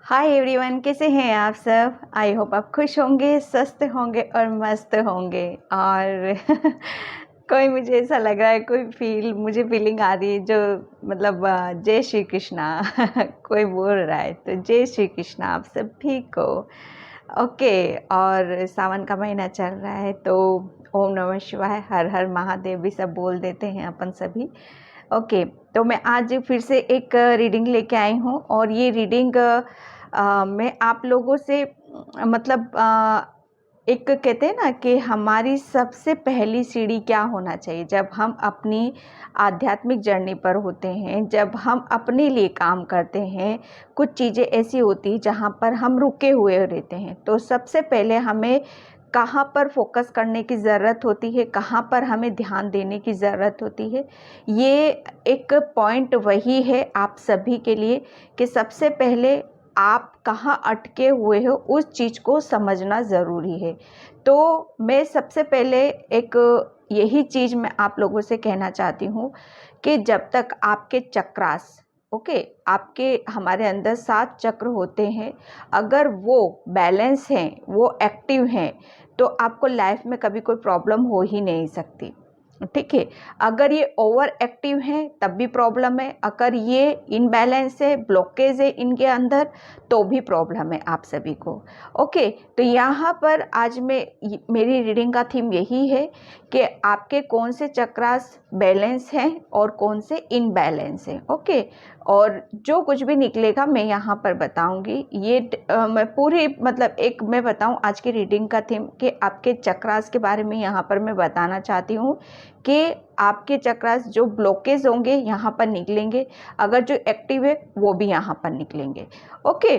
Hi everyone, कैसे हैं आप सब। आई होप आप खुश होंगे, स्वस्थ होंगे और मस्त होंगे। और कोई मुझे ऐसा लग रहा है, मुझे फीलिंग आ रही है जो मतलब जय श्री कृष्णा कोई बोल रहा है तो जय श्री कृष्णा आप सभी को। ओके। और सावन का महीना चल रहा है तो ओम नमः शिवाय, हर हर महादेव भी सब बोल देते हैं अपन सभी। ओके। तो मैं आज फिर से एक रीडिंग लेके आई हूँ और ये रीडिंग मैं आप लोगों से मतलब एक कहते हैं ना कि हमारी सबसे पहली सीढ़ी क्या होना चाहिए जब हम अपनी आध्यात्मिक जर्नी पर होते हैं, जब हम अपने लिए काम करते हैं। कुछ चीज़ें ऐसी होती जहाँ पर हम रुके हुए रहते हैं, तो सबसे पहले हमें कहाँ पर फोकस करने की ज़रूरत होती है, कहाँ पर हमें ध्यान देने की ज़रूरत होती है। ये एक पॉइंट वही है आप सभी के लिए कि सबसे पहले आप कहाँ अटके हुए हो उस चीज़ को समझना ज़रूरी है। तो मैं सबसे पहले एक यही चीज़ मैं आप लोगों से कहना चाहती हूँ कि जब तक आपके चक्रास आपके हमारे अंदर 7 चक्र होते हैं, अगर वो बैलेंस हैं, वो एक्टिव हैं, तो आपको लाइफ में कभी कोई प्रॉब्लम हो ही नहीं सकती। ठीक है। अगर ये ओवर एक्टिव हैं तब भी प्रॉब्लम है, अगर ये इनबैलेंस है, ब्लॉकेज है इनके अंदर, तो भी प्रॉब्लम है आप सभी को। ओके। तो यहाँ पर आज मेरी रीडिंग का थीम यही है कि आपके कौन से चक्रास बैलेंस हैं और कौन से इनबैलेंस हैं। ओके। और जो कुछ भी निकलेगा मैं यहाँ पर बताऊँगी। ये मैं पूरी मतलब एक मैं बताऊँ आज की रीडिंग का थीम कि आपके चक्रास के बारे में यहाँ पर मैं बताना चाहती हूँ कि आपके चक्रास जो ब्लॉकेज होंगे यहाँ पर निकलेंगे, अगर जो एक्टिव है वो भी यहाँ पर निकलेंगे। ओके।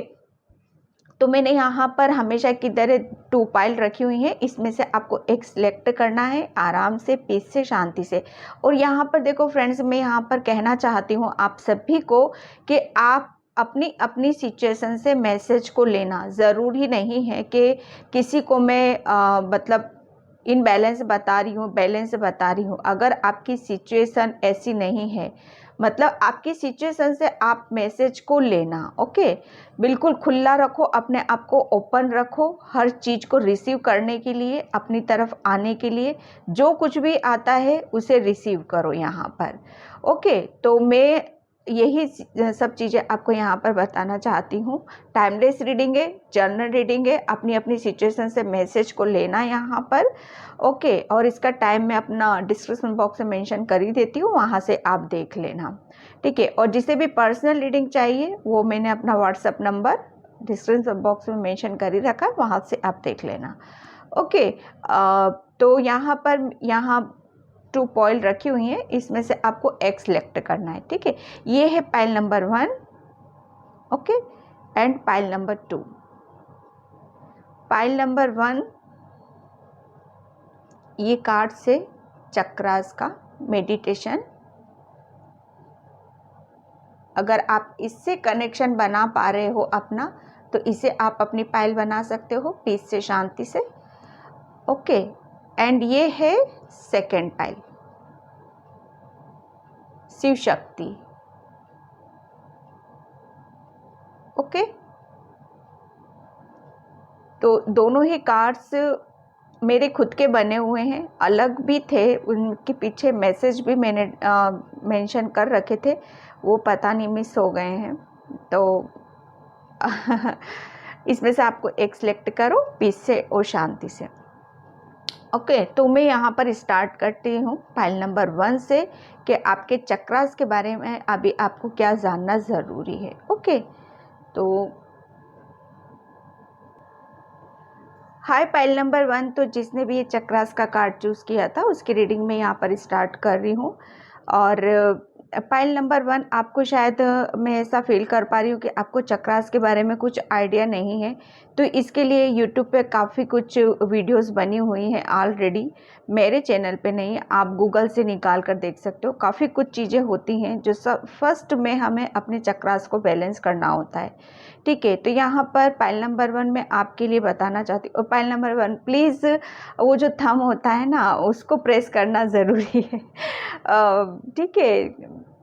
तो मैंने यहाँ पर हमेशा की तरह 2 पाइल रखी हुई हैं, इसमें से आपको एक सिलेक्ट करना है आराम से, पीस से, शांति से। और यहाँ पर देखो फ्रेंड्स, मैं यहाँ पर कहना चाहती हूँ आप सभी को कि आप अपनी अपनी सिचुएशन से मैसेज को लेना ज़रूरी नहीं है कि किसी को मैं मतलब इनबैलेंस बता रही हूँ, बैलेंस बता रही हूँ। अगर आपकी सिचुएशन ऐसी नहीं है, मतलब आपकी सिचुएशन से आप मैसेज को लेना। ओके। बिल्कुल खुला रखो, अपने आप को ओपन रखो हर चीज़ को रिसीव करने के लिए, अपनी तरफ आने के लिए। जो कुछ भी आता है उसे रिसीव करो यहाँ पर। ओके। तो मैं यही सब चीज़ें आपको यहाँ पर बताना चाहती हूँ। टाइमलेस रीडिंग है, जर्नल रीडिंग है, अपनी अपनी सिचुएशन से मैसेज को लेना यहाँ पर। ओके। और इसका टाइम मैं अपना डिस्क्रिप्शन बॉक्स में मेंशन कर ही देती हूँ, वहाँ से आप देख लेना। ठीक है। और जिसे भी पर्सनल रीडिंग चाहिए वो मैंने अपना व्हाट्सएप नंबर डिस्क्रिप्शन बॉक्स में मेंशन कर ही रखा, वहाँ से आप देख लेना। ओके। तो यहाँ पर 2 पॉइल रखी हुई हैं, इसमें से आपको एक सिलेक्ट करना है। ठीक है। ये है pile number 1। Okay. And pile number 2। Pile number 1 ये कार्ड से चक्रास का मेडिटेशन, अगर आप इससे कनेक्शन बना पा रहे हो अपना, तो इसे आप अपनी पाइल बना सकते हो, पीस से, शांति से। ओके। एंड ये है second pile, Shiv Shakti. Okay. तो दोनों ही कार्ड्स मेरे खुद के बने हुए हैं, अलग भी थे, उनके पीछे मैसेज भी मैंने मेंशन कर रखे थे, वो पता नहीं मिस हो गए हैं। तो इसमें से आपको एक सिलेक्ट करो, पीस से और शांति से। ओके। तो मैं यहाँ पर स्टार्ट करती हूँ पाइल नंबर 1 से कि आपके चक्रास के बारे में अभी आपको क्या जानना ज़रूरी है। ओके। तो हाय पाइल नंबर 1, तो जिसने भी ये चक्रास का कार्ड चूज़ किया था उसकी रीडिंग में यहाँ पर स्टार्ट कर रही हूँ। और पाइल नंबर 1 आपको शायद मैं ऐसा फील कर पा रही हूँ कि आपको चक्रास के बारे में कुछ आइडिया नहीं है, तो इसके लिए यूट्यूब पे काफ़ी कुछ वीडियोस बनी हुई हैं ऑलरेडी। मेरे चैनल पे नहीं, आप गूगल से निकाल कर देख सकते हो। काफ़ी कुछ चीज़ें होती हैं जो फर्स्ट में हमें अपने चक्रास को बैलेंस करना होता है। ठीक है। तो यहाँ पर पाइल नंबर 1 में आपके लिए बताना चाहती हूँ। और पाइल नंबर 1 प्लीज़ वो जो थंब होता है ना उसको प्रेस करना ज़रूरी है। ठीक है,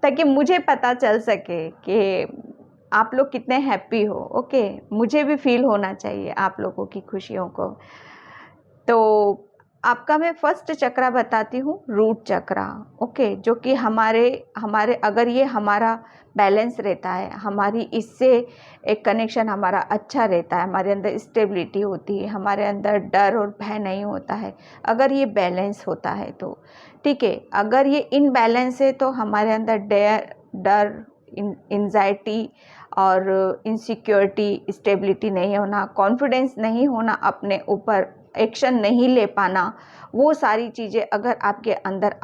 ताकि मुझे पता चल सके कि आप लोग कितने हैप्पी हो। ओके, मुझे भी फील होना चाहिए आप लोगों की खुशियों को। तो आपका मैं फर्स्ट चक्रा बताती हूँ, रूट चक्रा। ओके, जो कि हमारे अगर ये हमारा बैलेंस रहता है, हमारी इससे एक कनेक्शन हमारा अच्छा रहता है, हमारे अंदर स्टेबिलिटी होती है, हमारे अंदर डर और भय नहीं होता है, अगर ये बैलेंस होता है तो ठीक है। अगर ये इनबैलेंस है तो हमारे अंदर डर, एंजाइटी और इनसिक्योरिटी, स्टेबिलिटी नहीं होना, कॉन्फिडेंस नहीं होना, अपने ऊपर एक्शन नहीं ले पाना, वो सारी चीज़ें अगर आपके अंदर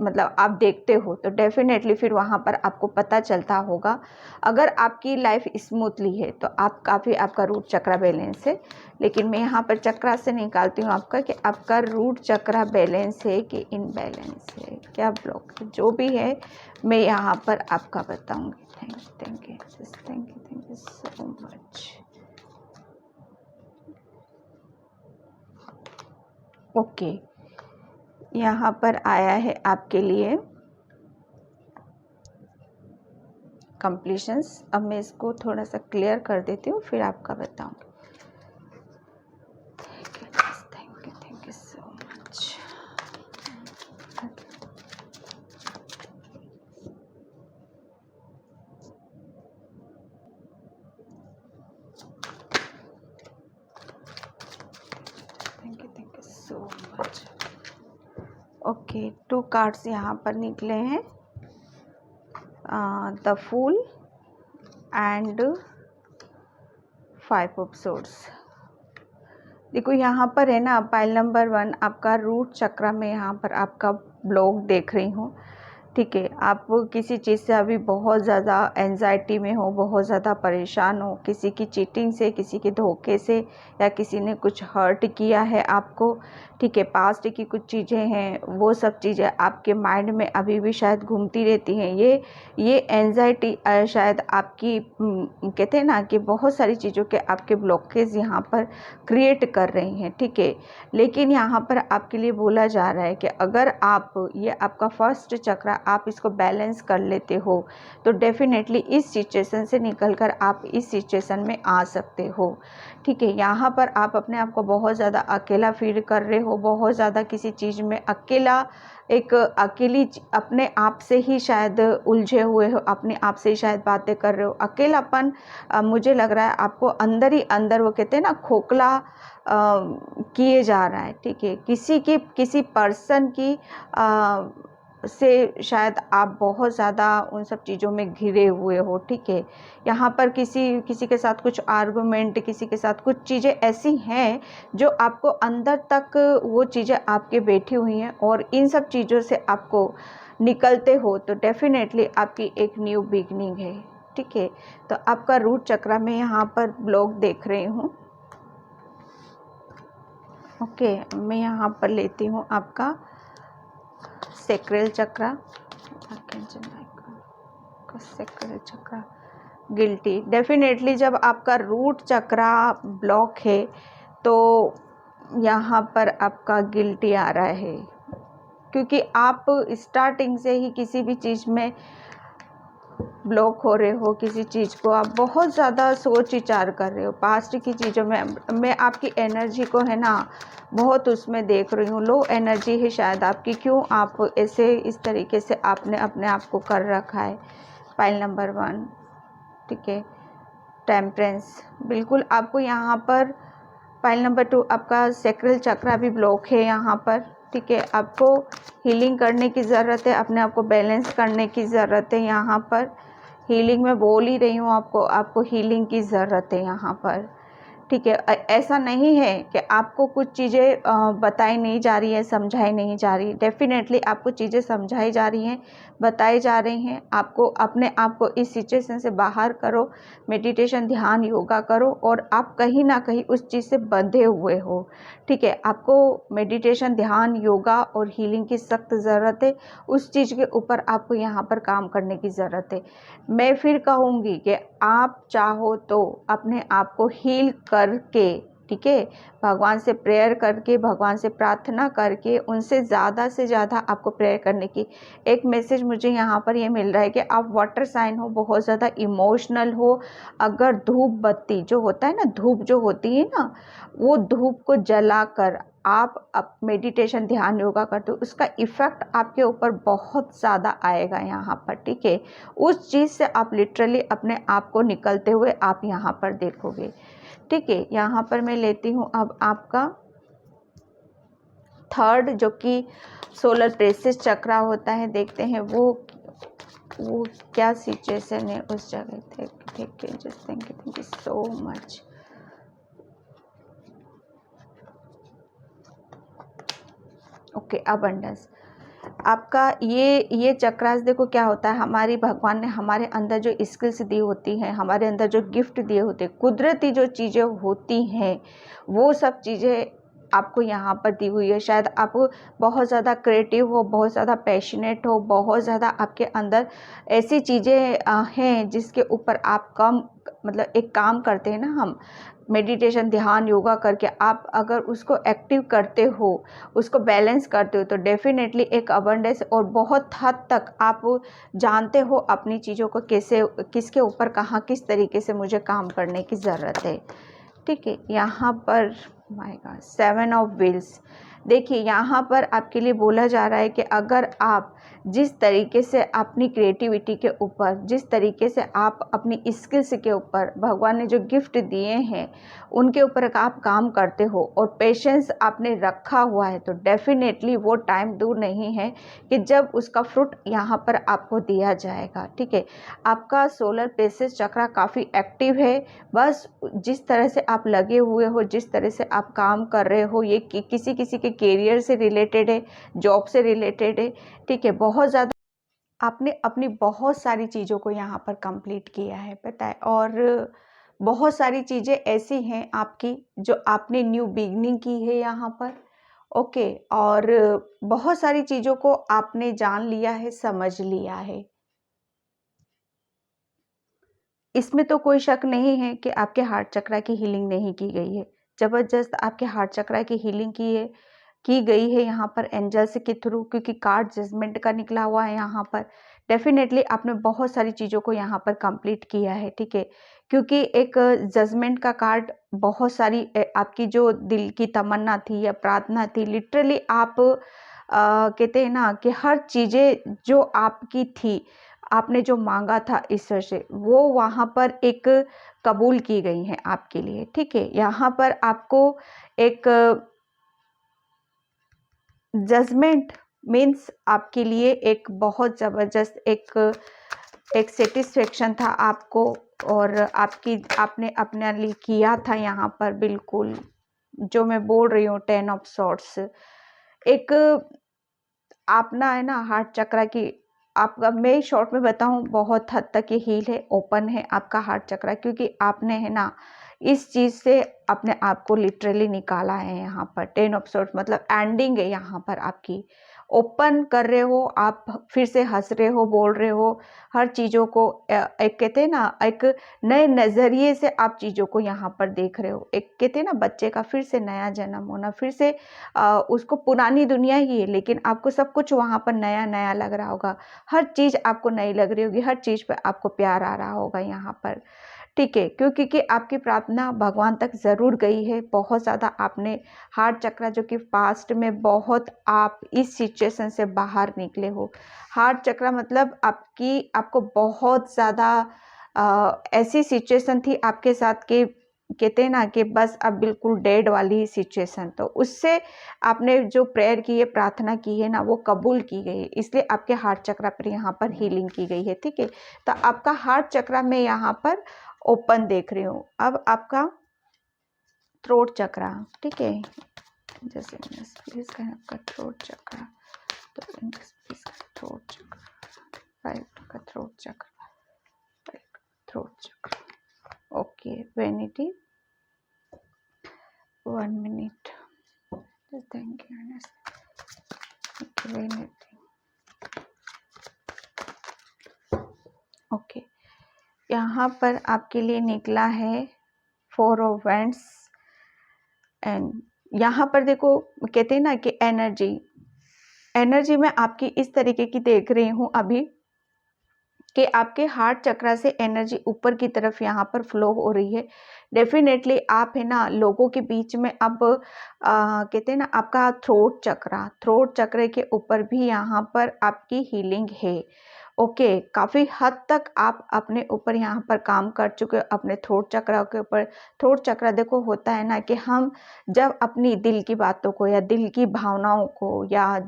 मतलब आप देखते हो तो डेफिनेटली फिर वहाँ पर आपको पता चलता होगा। अगर आपकी लाइफ स्मूथली है तो आप काफ़ी, आपका रूट चक्रा बैलेंस है। लेकिन मैं यहाँ पर चक्रा से निकालती हूँ आपका कि आपका रूट चक्रा बैलेंस है कि इनबैलेंस है, क्या ब्लॉक है, जो भी है मैं यहाँ पर आपका बताऊँगी। Thank you so much. Okay, यहाँ पर आया है आपके लिए कंप्लीशंस। अब मैं इसको थोड़ा सा क्लियर कर देती हूँ, फिर आपका बताऊँगी। Thank you so much. Thank you so much. Okay, 2 cards यहाँ पर निकले हैं, the fool and 5 of swords. देखो यहाँ पर है ना, पाइल नंबर 1 आपका रूट चक्रा में यहाँ पर आपका ब्लॉक देख रही हूँ। ठीक है, आप किसी चीज़ से अभी बहुत ज़्यादा एंजाइटी में हो, बहुत ज़्यादा परेशान हो, किसी की चीटिंग से, किसी के धोखे से, या किसी ने कुछ हर्ट किया है आपको। ठीक है, पास्ट की कुछ चीज़ें हैं, वो सब चीज़ें आपके माइंड में अभी भी शायद घूमती रहती हैं। ये एंजाइटी शायद आपकी कहते हैं ना कि बहुत सारी चीज़ों के आपके ब्लॉकेज यहाँ पर क्रिएट कर रही हैं। ठीक है, लेकिन यहाँ पर आपके लिए बोला जा रहा है कि अगर आप, ये आपका फर्स्ट चक्रा, आप इसको बैलेंस कर लेते हो तो डेफिनेटली इस सिचुएशन से निकलकर आप इस सिचुएशन में आ सकते हो। ठीक है, यहाँ पर आप अपने आप को बहुत ज़्यादा अकेला फील कर रहे हो, बहुत ज़्यादा किसी चीज़ में अकेला, एक अकेली अपने आप से ही शायद उलझे हुए हो, अपने आप से ही शायद बातें कर रहे हो। अकेलापन मुझे लग रहा है आपको अंदर ही अंदर, वो कहते हैं ना, खोखला किए जा रहा है। ठीक है, किसी पर्सन की से शायद आप बहुत ज़्यादा उन सब चीज़ों में घिरे हुए हो। ठीक है, यहाँ पर किसी के साथ कुछ आर्गुमेंट, किसी के साथ कुछ चीज़ें ऐसी हैं जो आपको अंदर तक वो चीज़ें आपके बैठी हुई हैं, और इन सब चीज़ों से आपको निकलते हो तो डेफिनेटली आपकी एक न्यू बिगनिंग है। ठीक है, तो आपका रूट चक्रा में यहाँ पर ब्लॉक देख रही हूँ। ओके, मैं यहाँ पर लेती हूँ आपका सेक्रल चक्रा, सेक्रल चक्रा, गिल्टी। डेफिनेटली जब आपका रूट चक्रा ब्लॉक है तो यहाँ पर आपका गिल्टी आ रहा है, क्योंकि आप स्टार्टिंग से ही किसी भी चीज़ में ब्लॉक हो रहे हो, किसी चीज़ को आप बहुत ज़्यादा सोच विचार कर रहे हो। पास्ट की चीज़ों में मैं आपकी एनर्जी को है ना बहुत उसमें देख रही हूँ, लो एनर्जी है शायद आपकी। क्यों आप ऐसे इस तरीके से आपने अपने आप को कर रखा है। पाइल नंबर 1, ठीक है, टेम्परेंस। बिल्कुल आपको यहाँ पर पाइल नंबर 2 आपका सेक्रल चक्रा भी ब्लॉक है यहाँ पर। ठीक है, आपको हीलिंग करने की ज़रूरत है, अपने आप को बैलेंस करने की ज़रूरत है। यहाँ पर हीलिंग में बोल ही रही हूँ, आपको हीलिंग की ज़रूरत है यहाँ पर। ठीक है, ऐसा नहीं है कि आपको कुछ चीज़ें बताई नहीं जा रही है, समझाई नहीं जा रही। डेफिनेटली आपको चीज़ें समझाई जा रही हैं, बताई जा रही हैं। आपको अपने आप को इस सिचुएशन से बाहर करो, मेडिटेशन, ध्यान, योगा करो, और आप कहीं ना कहीं उस चीज़ से बंधे हुए हो। ठीक है, आपको मेडिटेशन, ध्यान, योगा और हीलिंग की सख्त ज़रूरत है। उस चीज़ के ऊपर आपको यहाँ पर काम करने की ज़रूरत है। मैं फिर कहूँगी कि आप चाहो तो अपने आप को हील करके ठीक है, भगवान से प्रेयर करके, भगवान से प्रार्थना करके, उनसे ज़्यादा से ज़्यादा आपको प्रेयर करने की। एक मैसेज मुझे यहाँ पर ये मिल रहा है कि आप वाटर साइन हो, बहुत ज़्यादा इमोशनल हो, अगर धूप बत्ती जो होता है ना, धूप जो होती है ना, वो धूप को जलाकर आप मेडिटेशन ध्यान योगा करते हो, उसका इफ़ेक्ट आपके ऊपर बहुत ज़्यादा आएगा यहाँ पर, ठीक है। उस चीज़ से आप लिटरली अपने आप को निकलते हुए आप यहाँ पर देखोगे, ठीक है। यहाँ पर मैं लेती हूँ अब आपका थर्ड, जो कि सोलर प्लेक्सस चक्रा होता है। देखते हैं वो क्या सिचुएशन है उस जगह। Thank you, just thank you so much. Okay, abundance आपका ये चक्रास देखो क्या होता है, हमारी भगवान ने हमारे अंदर जो स्किल्स दी होती हैं, हमारे अंदर जो गिफ्ट दिए होते हैं, कुदरती जो चीज़ें होती हैं, वो सब चीज़ें आपको यहाँ पर दी हुई है। शायद आप बहुत ज़्यादा क्रिएटिव हो, बहुत ज़्यादा पैशनेट हो, बहुत ज़्यादा आपके अंदर ऐसी चीज़ें हैं जिसके ऊपर आप कम मतलब एक काम करते हैं ना हम, मेडिटेशन ध्यान योगा करके आप अगर उसको एक्टिव करते हो, उसको बैलेंस करते हो, तो डेफिनेटली एक अबंडेंस और बहुत हद तक आप जानते हो अपनी चीज़ों को कैसे, किसके ऊपर कहाँ किस तरीके से मुझे काम करने की ज़रूरत है, ठीक है। यहाँ पर माय गॉड, 7 ऑफ व्हील्स। देखिए यहाँ पर आपके लिए बोला जा रहा है कि अगर आप जिस तरीके से अपनी क्रिएटिविटी के ऊपर, जिस तरीके से आप अपनी स्किल्स के ऊपर, भगवान ने जो गिफ्ट दिए हैं उनके ऊपर आप काम करते हो और पेशेंस आपने रखा हुआ है, तो डेफिनेटली वो टाइम दूर नहीं है कि जब उसका फ्रूट यहाँ पर आपको दिया जाएगा, ठीक है। आपका सोलर प्लेक्सस चक्रा काफ़ी एक्टिव है, बस जिस तरह से आप लगे हुए हो, जिस तरह से आप काम कर रहे हो, ये किसी किसी के करियर से रिलेटेड है, जॉब से रिलेटेड है, ठीक है। बहुत ज़्यादा आपने अपनी बहुत सारी चीज़ों को यहाँ पर कंप्लीट किया है, पता है। और बहुत सारी चीज़ें ऐसी हैं आपकी जो आपने न्यू बिगनिंग की है यहाँ पर, ओके। और बहुत सारी चीज़ों को आपने जान लिया है, समझ लिया है। इसमें तो कोई शक नहीं है कि आपके हार्ट चक्रा की हीलिंग नहीं की गई है। ज़बरदस्त आपके हार्ट चक्रा की हीलिंग की गई है यहाँ पर एंजल्स के थ्रू, क्योंकि कार्ड जजमेंट का निकला हुआ है यहाँ पर। डेफिनेटली आपने बहुत सारी चीज़ों को यहाँ पर कंप्लीट किया है, ठीक है। क्योंकि एक जजमेंट का कार्ड बहुत सारी आपकी जो दिल की तमन्ना थी या प्रार्थना थी, लिटरली आप कहते हैं ना कि हर चीज़ें जो आपकी थी, आपने जो मांगा था ईश्वर से, वो वहाँ पर एक कबूल की गई हैं आपके लिए, ठीक है। यहाँ पर आपको एक जजमेंट मीन्स आपके लिए एक बहुत ज़बरदस्त एक सेटिस्फेक्शन था आपको, और आपने अपने लिए किया था यहाँ पर। बिल्कुल जो मैं बोल रही हूँ, 10 ऑफ सॉर्ड्स, एक आप ना है ना हार्ट चक्रा की, आपका मैं शॉर्ट में बताऊं, बहुत हद तक ये हील है, ओपन है आपका हार्ट चक्रा, क्योंकि आपने है ना इस चीज़ से अपने आप को लिटरली निकाला है। यहाँ पर 10 ऑफ सॉर्ड्स मतलब एंडिंग है यहाँ पर आपकी, ओपन कर रहे हो आप, फिर से हंस रहे हो, बोल रहे हो हर चीज़ों को, एक कहते हैं ना एक नए नज़रिए से आप चीज़ों को यहाँ पर देख रहे हो। एक कहते हैं ना बच्चे का फिर से नया जन्म होना, फिर से उसको पुरानी दुनिया ही है, लेकिन आपको सब कुछ वहाँ पर नया नया लग रहा होगा, हर चीज़ आपको नई लग रही होगी, हर चीज़ पर आपको प्यार आ रहा होगा यहाँ पर, ठीक है। क्योंकि आपकी प्रार्थना भगवान तक ज़रूर गई है। बहुत ज़्यादा आपने हार्ट चक्रा, जो कि पास्ट में बहुत आप इस सिचुएशन से बाहर निकले हो। हार्ट चक्रा मतलब आपको बहुत ज़्यादा ऐसी सिचुएशन थी आपके साथ कि कहते हैं ना कि बस अब बिल्कुल डेड वाली सिचुएशन, तो उससे आपने जो प्रेयर की है, प्रार्थना की है ना, वो कबूल की गई है, इसलिए आपके हार्ट चक्रा पर यहाँ पर हीलिंग की गई है, ठीक है। तो आपका हार्ट चक्रा में यहाँ पर ओपन देख रही हूँ। अब आपका थ्रोट चक्रा, ठीक है, जैसे प्लीज कहें आपका थ्रोट चक्रा, तो प्लीज थ्रोट चक्रा, राइट का throat chakra, right throat chakra, okay. Vanity, 1 minute, thank you. Vanity, okay. यहाँ पर आपके लिए निकला है 4 ऑफ वैंड्स, एंड यहाँ पर देखो कहते हैं ना कि एनर्जी मैं आपकी इस तरीके की देख रही हूँ अभी कि आपके हार्ट चक्रा से एनर्जी ऊपर की तरफ यहाँ पर फ्लो हो रही है। डेफिनेटली आप है ना लोगों के बीच में अब कहते हैं ना आपका थ्रोट चक्र के ऊपर भी यहाँ पर आपकी हीलिंग है। ओके, काफ़ी हद तक आप अपने ऊपर यहाँ पर काम कर चुके हो, अपने थ्रोट चक्र के ऊपर। थ्रोट चक्र देखो होता है ना कि हम जब अपनी दिल की बातों को या दिल की भावनाओं को या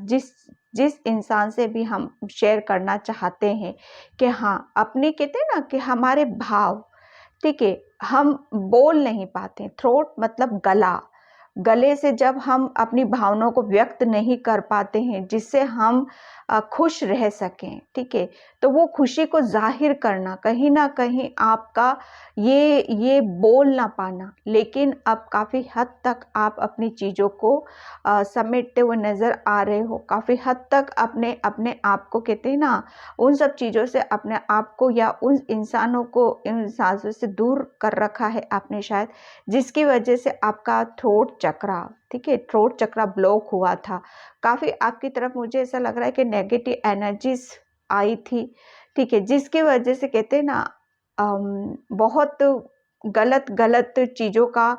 जिस इंसान से भी हम शेयर करना चाहते हैं कि हाँ अपने कहते हैं ना कि हमारे भाव, ठीक है, हम बोल नहीं पाते। थ्रोट मतलब गले से जब हम अपनी भावनाओं को व्यक्त नहीं कर पाते हैं जिससे हम खुश रह सकें, ठीक है, तो वो खुशी को जाहिर करना कहीं ना कहीं आपका ये बोल ना पाना, लेकिन अब काफ़ी हद तक आप अपनी चीज़ों को समेटते हुए नज़र आ रहे हो। काफ़ी हद तक अपने अपने आप को कहते हैं ना उन सब चीज़ों से अपने आप को या उन इंसानों को इन सांसों से दूर कर रखा है आपने शायद, जिसकी वजह से आपका थ्रोट चक्रा, ठीक है, थ्रोट चक्रा ब्लॉक हुआ था। काफ़ी आपकी तरफ मुझे ऐसा लग रहा है कि नेगेटिव एनर्जीज आई थी, ठीक है, जिसकी वजह से कहते हैं ना बहुत गलत गलत चीज़ों का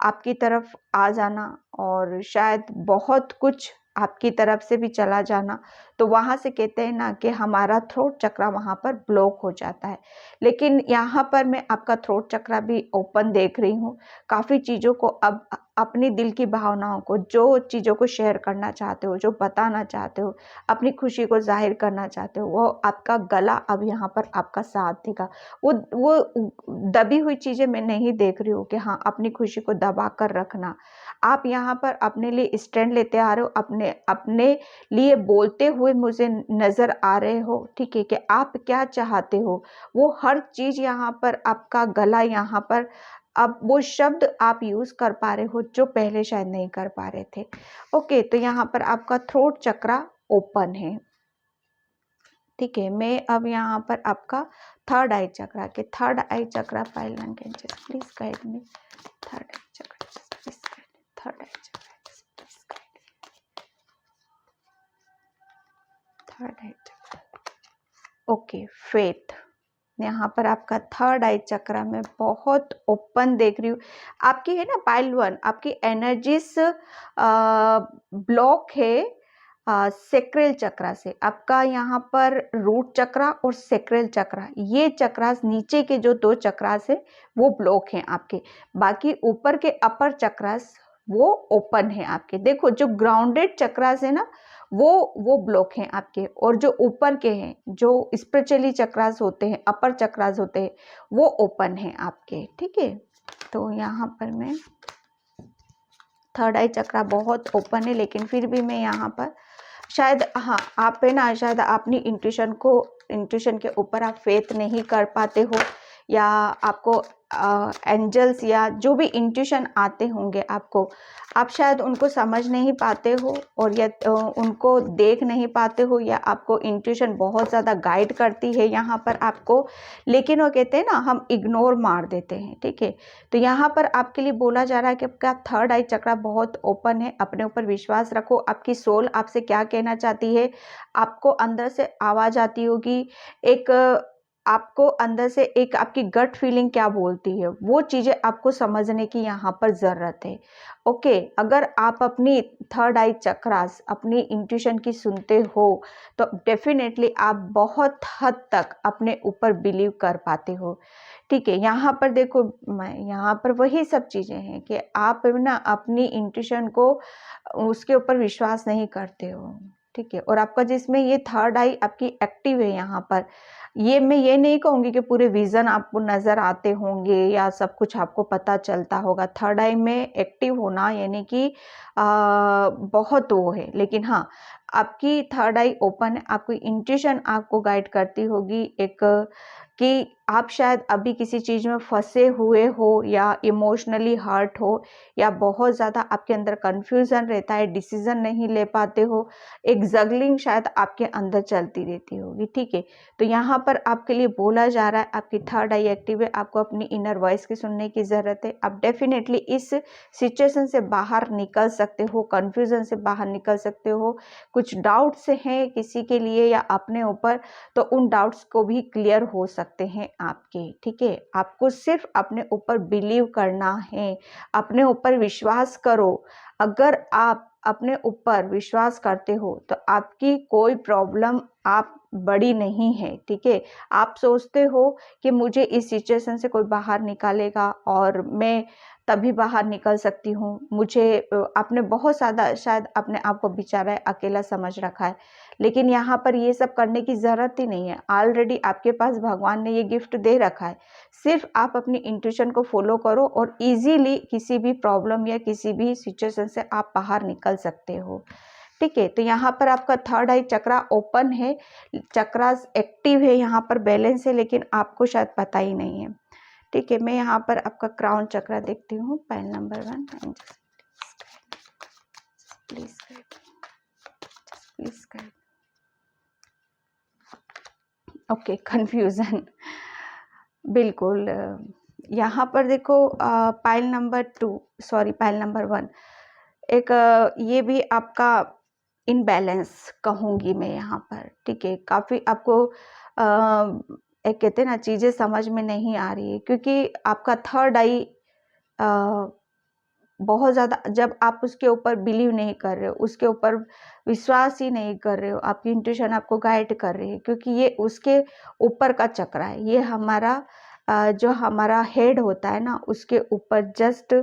आपकी तरफ आ जाना और शायद बहुत कुछ आपकी तरफ से भी चला जाना, तो वहाँ से कहते हैं ना कि हमारा थ्रोट चक्रा वहाँ पर ब्लॉक हो जाता है। लेकिन यहाँ पर मैं आपका थ्रोट चक्रा भी ओपन देख रही हूँ। काफ़ी चीज़ों को अब अपनी दिल की भावनाओं को, जो चीज़ों को शेयर करना चाहते हो, जो बताना चाहते हो, अपनी खुशी को जाहिर करना चाहते हो, वो आपका गला अब यहाँ पर आपका साथ देगा। वो दबी हुई चीज़ें मैं नहीं देख रही हूँ कि हाँ अपनी खुशी को दबा कर रखना। आप यहाँ पर अपने लिए स्टैंड लेते आ रहे हो, अपने लिए बोलते हुए मुझे नज़र आ रहे हो, ठीक है, कि आप क्या चाहते हो। वो हर चीज़ यहाँ पर आपका गला यहाँ पर अब वो शब्द आप यूज़ कर पा रहे हो जो पहले शायद नहीं कर पा रहे थे। ओके, तो यहाँ पर आपका थ्रोट चक्रा ओपन है, ठीक है। मैं अब यहाँ पर आपका थर्ड आई चक्रा के third I chakra file one can just please guide me. Third I chakra please guide, third I chakra please guide, third I chakra. Okay, faith, यहाँ पर आपका थर्ड आई चक्रा में बहुत ओपन देख रही हूँ। आपकी है ना पाइल वन, आपकी एनर्जीज ब्लॉक है सेक्रेल चक्रा से। आपका यहाँ पर रूट चक्रा और सेक्रेल चक्रा, ये चक्रास नीचे के जो दो चक्रास है वो ब्लॉक हैं आपके। बाकी ऊपर के अपर चक्रास वो ओपन है आपके। देखो जो ग्राउंडेड चक्रास है ना वो ब्लॉक हैं आपके, और जो ऊपर के हैं जो स्पिरिचुअली चक्रास होते हैं, अपर चक्रास होते हैं, वो ओपन हैं आपके, ठीक है। तो यहाँ पर मैं थर्ड आई चक्रा बहुत ओपन है, लेकिन फिर भी मैं यहाँ पर शायद हाँ आप है ना शायद अपनी इंट्यूशन के ऊपर आप फेथ नहीं कर पाते हो, या आपको एंजल्स या जो भी इंट्यूशन आते होंगे आपको, आप शायद उनको समझ नहीं पाते हो और या उनको देख नहीं पाते हो, या आपको इंट्यूशन बहुत ज़्यादा गाइड करती है यहाँ पर आपको, लेकिन वो कहते हैं ना हम इग्नोर मार देते हैं, ठीक है। तो यहाँ पर आपके लिए बोला जा रहा है कि आपका थर्ड आई चक्रा बहुत ओपन है। अपने ऊपर विश्वास रखो। आपकी सोल आपसे क्या कहना चाहती है, आपको अंदर से आवाज़ आती होगी, एक आपको अंदर से एक आपकी गट फीलिंग क्या बोलती है, वो चीज़ें आपको समझने की यहाँ पर ज़रूरत है। ओके, अगर आप अपनी थर्ड आई चक्रास अपनी इंट्यूशन की सुनते हो तो डेफिनेटली आप बहुत हद तक अपने ऊपर बिलीव कर पाते हो, ठीक है। यहाँ पर देखो मैं यहाँ पर वही सब चीज़ें हैं कि आप ना अपनी इंट्यूशन को उसके ऊपर विश्वास नहीं करते हो, ठीक है। और आपका जिसमें ये थर्ड आई आपकी एक्टिव है यहाँ पर, ये मैं ये नहीं कहूँगी कि पूरे विज़न आपको नज़र आते होंगे या सब कुछ आपको पता चलता होगा। थर्ड आई में एक्टिव होना यानी कि बहुत वो है, लेकिन हाँ आपकी थर्ड आई ओपन है। आपकी इंट्यूशन आपको गाइड करती होगी, एक कि आप शायद अभी किसी चीज़ में फंसे हुए हो या इमोशनली हर्ट हो या बहुत ज़्यादा आपके अंदर कन्फ्यूज़न रहता है, डिसीज़न नहीं ले पाते हो, एक जगलिंग शायद आपके अंदर चलती रहती होगी, ठीक है। तो यहाँ पर आपके लिए बोला जा रहा है, आपकी थर्ड आई एक्टिव है, आपको अपनी इनर वॉइस की सुनने की ज़रूरत है। आप डेफिनेटली इस सिचुएशन से बाहर निकल सकते हो, कन्फ्यूज़न से बाहर निकल सकते हो। कुछ डाउट्स हैं किसी के लिए या अपने ऊपर, तो उन डाउट्स को भी क्लियर हो सकते हैं आपके, ठीक है। आपको सिर्फ अपने ऊपर बिलीव करना है, अपने ऊपर विश्वास करो। अगर आप अपने ऊपर विश्वास करते हो तो आपकी कोई प्रॉब्लम आप बड़ी नहीं है, ठीक है। आप सोचते हो कि मुझे इस सिचुएशन से कोई बाहर निकालेगा और मैं तभी बाहर निकल सकती हूँ। मुझे आपने बहुत ज़्यादा शायद अपने आप को बेचारा अकेला समझ रखा है, लेकिन यहाँ पर ये सब करने की ज़रूरत ही नहीं है। ऑलरेडी आपके पास भगवान ने ये गिफ्ट दे रखा है। सिर्फ आप अपनी इंट्यूशन को फॉलो करो और इजीली किसी भी प्रॉब्लम या किसी भी सिचुएशन से आप बाहर निकल सकते हो, ठीक है। तो यहाँ पर आपका थर्ड आई चक्रा ओपन है, चक्रास एक्टिव है, यहाँ पर बैलेंस है, लेकिन आपको शायद पता ही नहीं है, ठीक है। मैं यहाँ पर आपका क्राउन चक्रा देखती हूँ, pile number 1। Please guide. Okay, confusion, बिल्कुल। यहाँ पर देखो pile number 2, sorry pile number 1, एक ये भी आपका इनबैलेंस कहूँगी मैं यहाँ पर, ठीक है। काफ़ी आपको एक कहते हैं ना, चीज़ें समझ में नहीं आ रही है, क्योंकि आपका थर्ड आई बहुत ज़्यादा, जब आप उसके ऊपर बिलीव नहीं कर रहे हो, उसके ऊपर विश्वास ही नहीं कर रहे हो, आपकी इंट्यूशन आपको गाइड कर रही है, क्योंकि ये उसके ऊपर का चक्र है। ये हमारा जो हमारा हेड होता है ना, उसके ऊपर जस्ट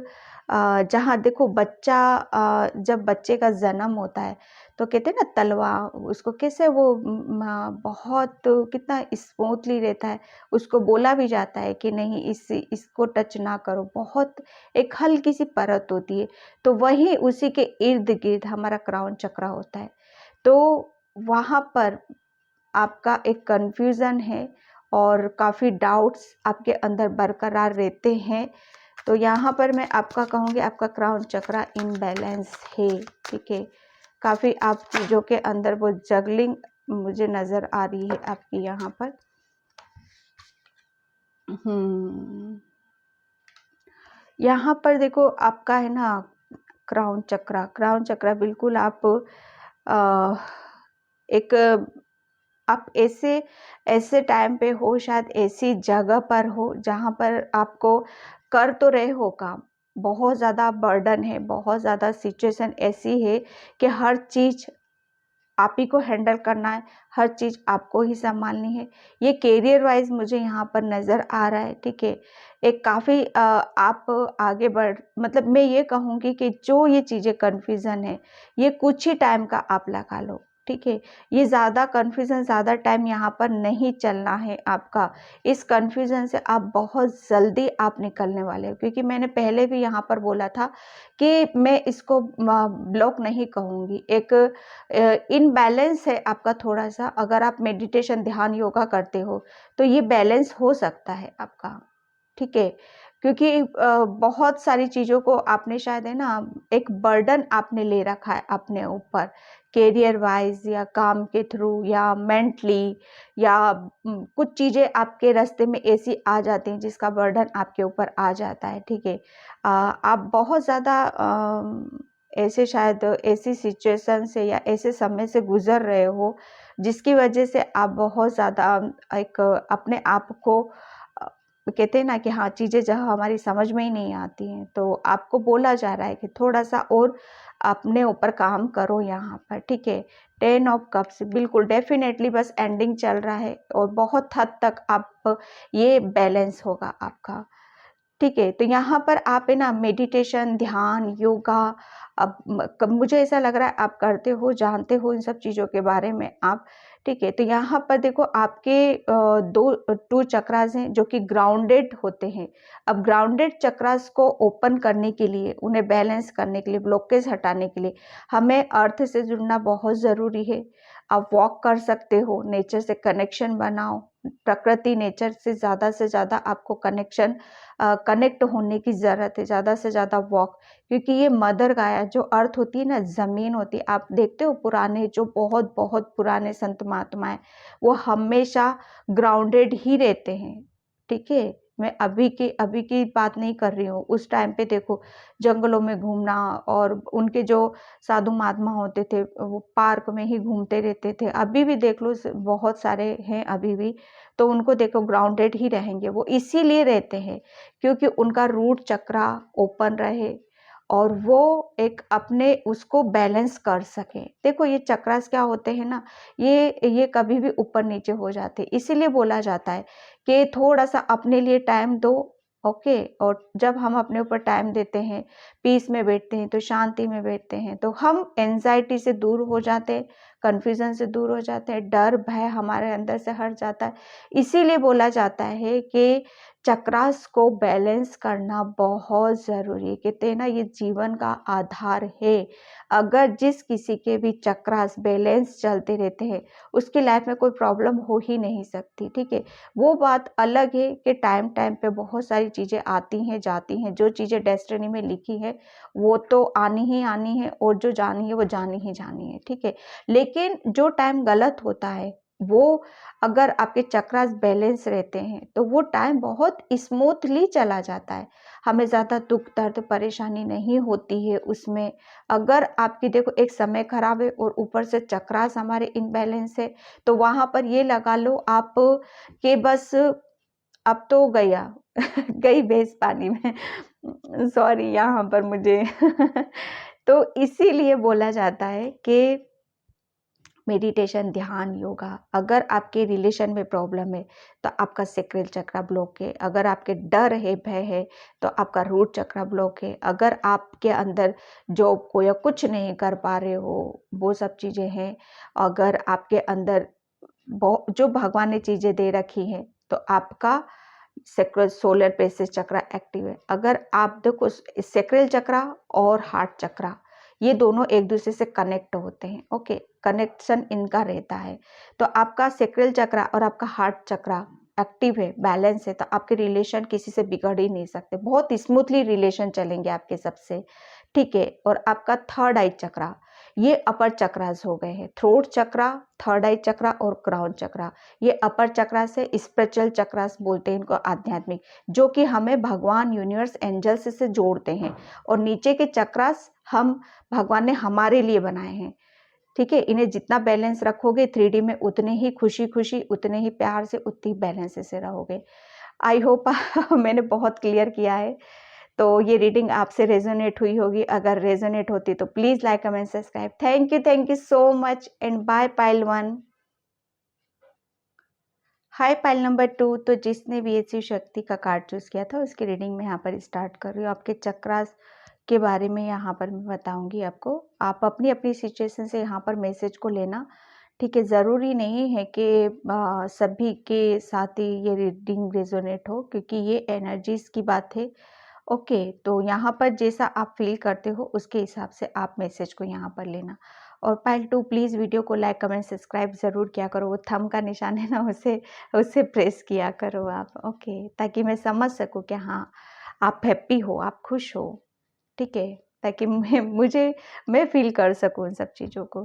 जहाँ देखो बच्चा, जब बच्चे का जन्म होता है तो कहते हैं ना तलवा, उसको कैसे वो बहुत कितना स्मूथली रहता है, उसको बोला भी जाता है कि नहीं इसको टच ना करो, बहुत एक हल्की सी परत होती है। तो वही उसी के इर्द गिर्द हमारा क्राउन चक्र होता है। तो वहाँ पर आपका एक कन्फ्यूज़न है और काफ़ी डाउट्स आपके अंदर बरकरार रहते हैं। तो यहाँ पर मैं आपका कहूँगी, आपका क्राउन चक्रा इनबैलेंस है, ठीक है। काफ़ी आप चीज़ों के अंदर वो जगलिंग मुझे नज़र आ रही है आपकी यहाँ पर। यहाँ पर देखो आपका है ना क्राउन चक्रा बिल्कुल आप एक आप ऐसे टाइम पे हो, शायद ऐसी जगह पर हो जहाँ पर आपको कर तो रहे हो काम, बहुत ज़्यादा बर्डन है, बहुत ज़्यादा सिचुएशन ऐसी है कि हर चीज़ आप ही को हैंडल करना है, हर चीज़ आपको ही संभालनी है। ये करियर वाइज मुझे यहाँ पर नज़र आ रहा है, ठीक है। एक काफ़ी आप आगे बढ़, मतलब मैं ये कहूँगी कि जो ये चीज़ें कन्फ्यूज़न है, ये कुछ ही टाइम का आप लगा लो, ठीक है। ये ज़्यादा कन्फ्यूज़न, ज़्यादा टाइम यहाँ पर नहीं चलना है आपका। इस कन्फ्यूज़न से आप बहुत जल्दी आप निकलने वाले हो, क्योंकि मैंने पहले भी यहाँ पर बोला था कि मैं इसको ब्लॉक नहीं कहूँगी, एक इनबैलेंस है आपका थोड़ा सा। अगर आप मेडिटेशन, ध्यान, योगा करते हो तो ये बैलेंस हो सकता है आपका, ठीक है। क्योंकि बहुत सारी चीज़ों को आपने शायद है ना एक बर्डन आपने ले रखा है अपने ऊपर, करियर वाइज या काम के थ्रू या मेंटली, या कुछ चीज़ें आपके रास्ते में ऐसी आ जाती हैं जिसका बर्डन आपके ऊपर आ जाता है, ठीक है। आप बहुत ज़्यादा ऐसे शायद ऐसी सिचुएशन से या ऐसे समय से गुजर रहे हो जिसकी वजह से आप बहुत ज़्यादा एक अपने आप को कहते हैं ना कि हाँ, चीज़ें जहाँ हमारी समझ में ही नहीं आती हैं, तो आपको बोला जा रहा है कि थोड़ा सा और अपने ऊपर काम करो यहाँ पर, ठीक है। 10 ऑफ कप्स, बिल्कुल डेफिनेटली बस एंडिंग चल रहा है और बहुत हद तक आप ये बैलेंस होगा आपका, ठीक है। तो यहाँ पर आप है ना मेडिटेशन, ध्यान, योगा, अब मुझे ऐसा लग रहा है आप करते हो, जानते हो इन सब चीज़ों के बारे में आप, ठीक है। तो यहाँ पर देखो आपके 2 चक्रास हैं जो कि ग्राउंडेड होते हैं। अब ग्राउंडेड चक्रास को ओपन करने के लिए, उन्हें बैलेंस करने के लिए, ब्लॉकेज हटाने के लिए हमें अर्थ से जुड़ना बहुत ज़रूरी है। आप वॉक कर सकते हो, नेचर से कनेक्शन बनाओ, प्रकृति नेचर से ज़्यादा आपको कनेक्ट होने की ज़रूरत है, ज़्यादा से ज़्यादा वॉक, क्योंकि ये मदर गाया जो अर्थ होती है ना, ज़मीन होती है, आप देखते हो पुराने जो बहुत बहुत पुराने संत महात्मा वो हमेशा ग्राउंडेड ही रहते हैं। ठीक है, मैं अभी की बात नहीं कर रही हूँ। उस टाइम पे देखो जंगलों में घूमना, और उनके जो साधु महात्मा होते थे वो पार्क में ही घूमते रहते थे। अभी भी देख लो बहुत सारे हैं अभी भी, तो उनको देखो ग्राउंडेड ही रहेंगे। वो इसीलिए रहते हैं क्योंकि उनका रूट चक्रा ओपन रहे और वो एक अपने उसको बैलेंस कर सके। देखो ये चक्रास क्या होते हैं ना, ये कभी भी ऊपर नीचे हो जाते, इसीलिए बोला जाता है कि थोड़ा सा अपने लिए टाइम दो। ओके, और जब हम अपने ऊपर टाइम देते हैं, पीस में बैठते हैं, तो शांति में बैठते हैं, तो हम एंजाइटी से दूर हो जाते हैं, कन्फ्यूजन से दूर हो जाते हैं, डर भय हमारे अंदर से हट जाता है। इसीलिए बोला जाता है कि चक्रास को बैलेंस करना बहुत ज़रूरी है। कहते हैं ना, ये जीवन का आधार है। अगर जिस किसी के भी चक्रास बैलेंस चलते रहते हैं, उसकी लाइफ में कोई प्रॉब्लम हो ही नहीं सकती। ठीक है, वो बात अलग है कि टाइम टाइम पे बहुत सारी चीज़ें आती हैं जाती हैं। जो चीज़ें डेस्टिनी में लिखी है वो तो आनी ही आनी है, और जो जानी है वो जानी ही जानी है। ठीक है, लेकिन जो टाइम गलत होता है वो, अगर आपके चक्रास बैलेंस रहते हैं तो वो टाइम बहुत स्मूथली चला जाता है। हमें ज़्यादा दुख दर्द परेशानी नहीं होती है उसमें। अगर आपकी देखो एक समय खराब है और ऊपर से चक्रास हमारे इनबैलेंस है, तो वहाँ पर ये लगा लो आप कि बस अब तो गया गई भैंस पानी में। सॉरी यहाँ पर मुझे तो इसीलिए बोला जाता है कि मेडिटेशन, ध्यान, योगा, अगर आपके रिलेशन में प्रॉब्लम है तो आपका सैक्रल चक्र ब्लॉक है। अगर आपके डर है, भय है, तो आपका रूट चक्र ब्लॉक है। अगर आपके अंदर जॉब को या कुछ नहीं कर पा रहे हो, वो सब चीज़ें हैं। अगर आपके अंदर जो भगवान ने चीज़ें दे रखी हैं, तो आपका सैक्रल सोलर प्लेक्सस चक्र एक्टिव है। अगर आप देखो सैक्रल चक्र और हार्ट चक्र, ये दोनों एक दूसरे से कनेक्ट होते हैं। ओके, कनेक्शन इनका रहता है। तो आपका सैक्रल चक्र और आपका हार्ट चक्र एक्टिव है, बैलेंस है, तो आपके रिलेशन किसी से बिगड़ ही नहीं सकते, बहुत स्मूथली रिलेशन चलेंगे आपके सबसे। ठीक है, और आपका थर्ड आई चक्र, ये अपर चक्रास हो गए हैं। थ्रोट चक्र, थर्ड आई चक्र और क्राउन चक्र, ये अपर चक्र से स्पिरिचुअल चक्रास बोलते हैं इनको, आध्यात्मिक, जो कि हमें भगवान, यूनिवर्स, एंजल्स से जोड़ते हैं। और नीचे के चक्रास हम भगवान ने हमारे लिए बनाए हैं। ठीक है, इन्हें जितना बैलेंस रखोगे 3D में, उतने ही खुशी खुशी, उतने ही प्यार से, उतनी बैलेंस से रहोगे। आई होप मैंने बहुत क्लियर किया है। तो ये रीडिंग आपसे रेजोनेट हुई होगी। अगर रेजोनेट होती तो please like, comment, subscribe. Thank you so much and bye pile 1। Hi pile number 2। तो जिसने भी शिव शक्ति का कार्ड चूज किया था उसकी रीडिंग में यहाँ पर स्टार्ट कर रही हूँ। आपके चक्रास के बारे में यहाँ पर मैं बताऊंगी आपको। आप अपनी अपनी सिचुएशन से यहाँ पर मैसेज को लेना। ठीक है, ज़रूरी नहीं है कि सभी के साथ ही ये रीडिंग रेजोनेट हो, क्योंकि ये एनर्जीज की बात है। ओके, तो यहाँ पर जैसा आप फील करते हो उसके हिसाब से आप मैसेज को यहाँ पर लेना। और पाइल 2 प्लीज़ वीडियो को लाइक, कमेंट, सब्सक्राइब ज़रूर किया करो। वो थंब का निशान है ना, उसे प्रेस किया करो आप। ओके, ताकि मैं समझ सकूँ कि हाँ आप हैप्पी हो, आप खुश हो। ठीक है, ताकि मैं फील कर सकूँ उन सब चीज़ों को।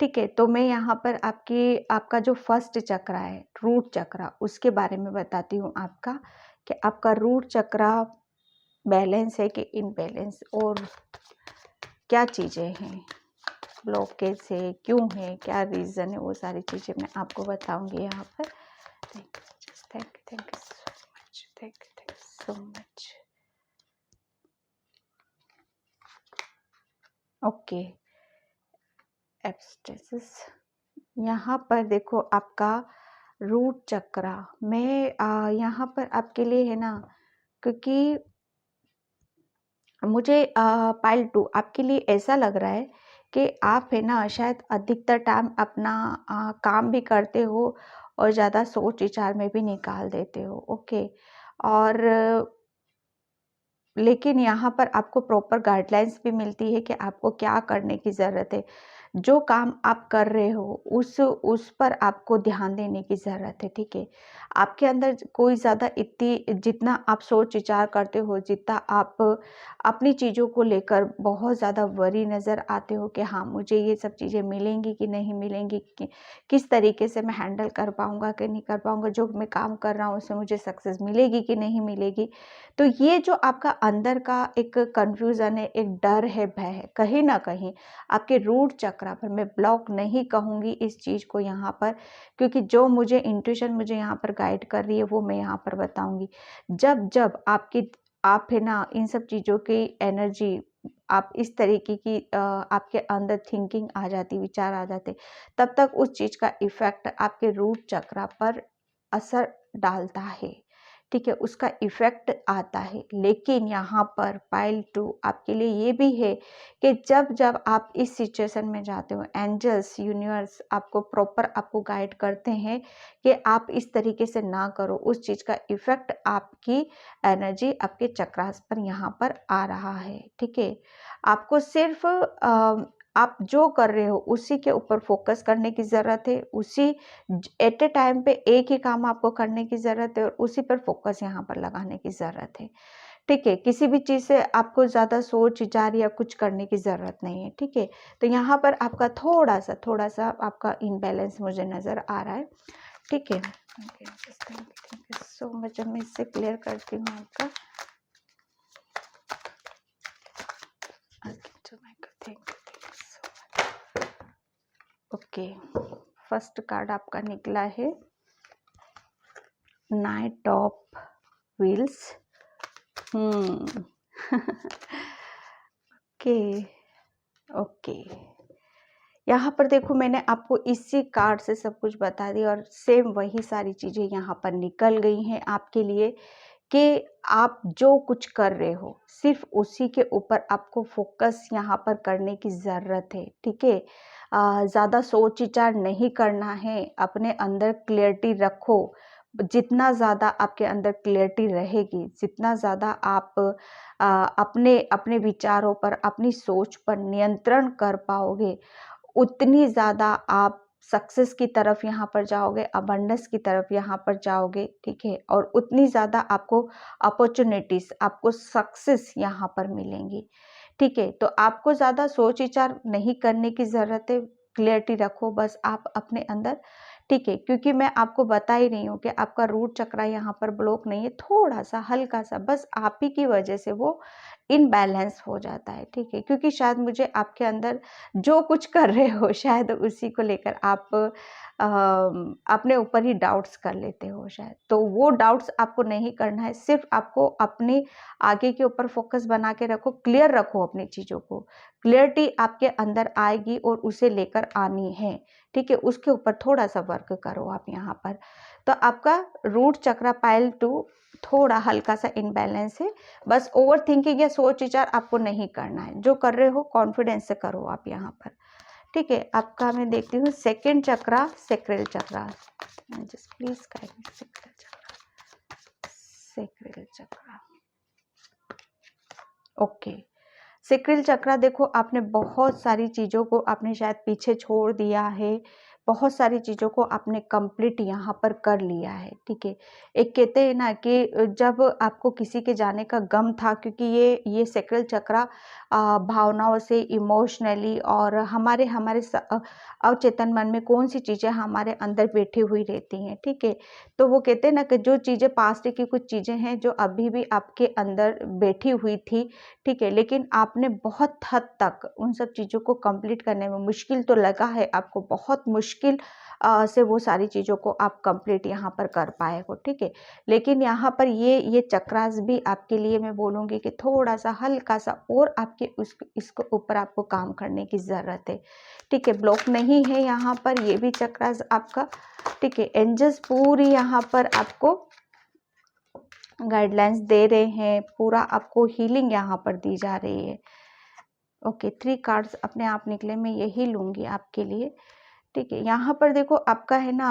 ठीक है, तो मैं यहाँ पर आपका जो फर्स्ट चक्र है, रूट चक्र, उसके बारे में बताती हूँ आपका, कि आपका रूट चक्र बैलेंस है कि इनबैलेंस, और क्या चीज़ें हैं, ब्लॉकेज है, क्यों है, क्या रीज़न है, वो सारी चीज़ें मैं आपको बताऊंगी यहाँ पर। Thank you so much. Okay, एब्स्ट्रेसिस, यहाँ पर देखो आपका रूट चक्र, मैं यहाँ पर आपके लिए है ना, क्योंकि मुझे पाइल 2 आपके लिए ऐसा लग रहा है कि आप है ना शायद अधिकतर टाइम अपना काम भी करते हो और ज़्यादा सोच विचार में भी निकाल देते हो। ओके, और लेकिन यहाँ पर आपको प्रॉपर गाइडलाइंस भी मिलती है कि आपको क्या करने की ज़रूरत है। जो काम आप कर रहे हो उस पर आपको ध्यान देने की ज़रूरत है, ठीक है। आपके अंदर कोई ज़्यादा इतनी जितना आप सोच विचार करते हो, जितना आप अपनी चीज़ों को लेकर बहुत ज़्यादा वरी नज़र आते हो कि हाँ मुझे ये सब चीज़ें मिलेंगी कि नहीं मिलेंगी, किस तरीके से मैं हैंडल कर पाऊँगा कि नहीं कर पाऊँगा, जो मैं काम कर रहा हूँ उसमें मुझे सक्सेस मिलेगी कि नहीं मिलेगी। तो ये जो आपका अंदर का एक कन्फ्यूज़न है, एक डर है, भय है, कहीं न कहीं आपके रूट चक्रा पर, मैं ब्लॉक नहीं कहूँगी इस चीज़ को यहाँ पर, क्योंकि जो मुझे इंट्यूशन मुझे यहाँ पर गाइड कर रही है वो मैं यहाँ पर बताऊँगी। जब जब आप है ना इन सब चीज़ों की एनर्जी, आप इस तरीके की आपके अंदर थिंकिंग आ जाती, विचार आ जाते, तब तक उस चीज़ का इफ़ेक्ट आपके रूट चक्रा पर असर डालता है, ठीक है, उसका इफ़ेक्ट आता है। लेकिन यहाँ पर पाइल 2 आपके लिए ये भी है कि जब जब आप इस सिचुएशन में जाते हो, एंजल्स, यूनिवर्स आपको प्रॉपर आपको गाइड करते हैं कि आप इस तरीके से ना करो, उस चीज़ का इफ़ेक्ट आपकी एनर्जी, आपके चक्रास पर यहाँ पर आ रहा है, ठीक है। आपको सिर्फ आप जो कर रहे हो उसी के ऊपर फोकस करने की ज़रूरत है, उसी एट ए टाइम पे एक ही काम आपको करने की ज़रूरत है और उसी पर फोकस यहाँ पर लगाने की ज़रूरत है, ठीक है। किसी भी चीज़ से आपको ज़्यादा सोच विचार या कुछ करने की ज़रूरत नहीं है, ठीक है। तो यहाँ पर आपका थोड़ा सा आपका इम्बैलेंस मुझे नज़र आ रहा है, ठीक है। Okay, thank you so much. मैं इससे क्लियर करती हूँ आपका। ओके, फर्स्ट कार्ड आपका निकला है night of wheels. Okay okay, यहाँ पर देखो मैंने आपको इसी कार्ड से सब कुछ बता दिया और सेम वही सारी चीज़ें यहाँ पर निकल गई हैं आपके लिए कि आप जो कुछ कर रहे हो सिर्फ उसी के ऊपर आपको फोकस यहाँ पर करने की ज़रूरत है, ठीक है। ज़्यादा सोच विचार नहीं करना है, अपने अंदर क्लियरिटी रखो। जितना ज़्यादा आपके अंदर क्लियरिटी रहेगी, जितना ज़्यादा आप अपने अपने विचारों पर, अपनी सोच पर नियंत्रण कर पाओगे, उतनी ज़्यादा आप सक्सेस की तरफ यहाँ पर जाओगे, अबंडेंस की तरफ यहाँ पर जाओगे, ठीक है। और उतनी ज़्यादा आपको अपॉर्चुनिटीज़, आपको सक्सेस यहाँ पर मिलेंगी, ठीक है। तो आपको ज़्यादा सोच विचार नहीं करने की ज़रूरत है, क्लियरिटी रखो बस आप अपने अंदर, ठीक है। क्योंकि मैं आपको बता ही रही हूँ कि आपका रूट चक्रा यहाँ पर ब्लॉक नहीं है, थोड़ा सा हल्का सा, बस आप ही की वजह से वो इनबैलेंस हो जाता है, ठीक है। क्योंकि शायद मुझे आपके अंदर जो कुछ कर रहे हो शायद उसी को लेकर आप अपने ऊपर ही डाउट्स कर लेते हो शायद, तो वो डाउट्स आपको नहीं करना है। सिर्फ आपको अपने आगे के ऊपर फोकस बना के रखो, क्लियर रखो अपनी चीज़ों को, क्लियरिटी आपके अंदर आएगी और उसे लेकर आनी है, ठीक है। उसके ऊपर थोड़ा सा वर्क करो आप यहाँ पर। तो आपका रूट चक्रा पाइल 2 थोड़ा हल्का सा इनबैलेंस है, बस ओवर थिंकिंग या सोच विचार आपको नहीं करना है, जो कर रहे हो कॉन्फिडेंस से करो आप यहाँ पर, ठीक है। आपका मैं देखती हूँ second chakra, sacral chakra, just please guide me. Sacral chakra, sacral chakra, okay. Sacral chakra देखो, आपने बहुत सारी चीज़ों को आपने शायद पीछे छोड़ दिया है, बहुत सारी चीज़ों को आपने कंप्लीट यहाँ पर कर लिया है, ठीक है। एक कहते हैं ना कि जब आपको किसी के जाने का गम था, क्योंकि ये सैक्रल चक्रा भावनाओं से, इमोशनली और हमारे हमारे अवचेतन मन में कौन सी चीज़ें हमारे अंदर बैठी हुई रहती हैं, ठीक है। तो वो कहते हैं ना कि जो चीज़ें पास्ट की कुछ चीज़ें हैं जो अभी भी आपके अंदर बैठी हुई थी, ठीक है, लेकिन आपने बहुत हद तक उन सब चीज़ों को कंप्लीट करने में मुश्किल तो लगा है आपको, बहुत मुश्किल से वो सारी चीज़ों को आप कंप्लीट यहाँ पर कर पाए हो, ठीक है। लेकिन यहाँ पर ये चक्रास भी आपके लिए मैं बोलूँगी कि थोड़ा सा हल्का सा और आपके इसको ऊपर आपको काम करने की ज़रूरत है, ठीक है। ब्लॉक नहीं है यहाँ पर, ये भी चक्रास आपका, ठीक है। एंजल्स पूरी यहाँ पर आपको गाइडलाइंस दे रहे हैं, पूरा आपको हीलिंग यहाँ पर दी जा रही है। ओके, 3 कार्ड्स अपने आप निकले, मैं यही लूँगी आपके लिए, ठीक है। यहाँ पर देखो आपका है ना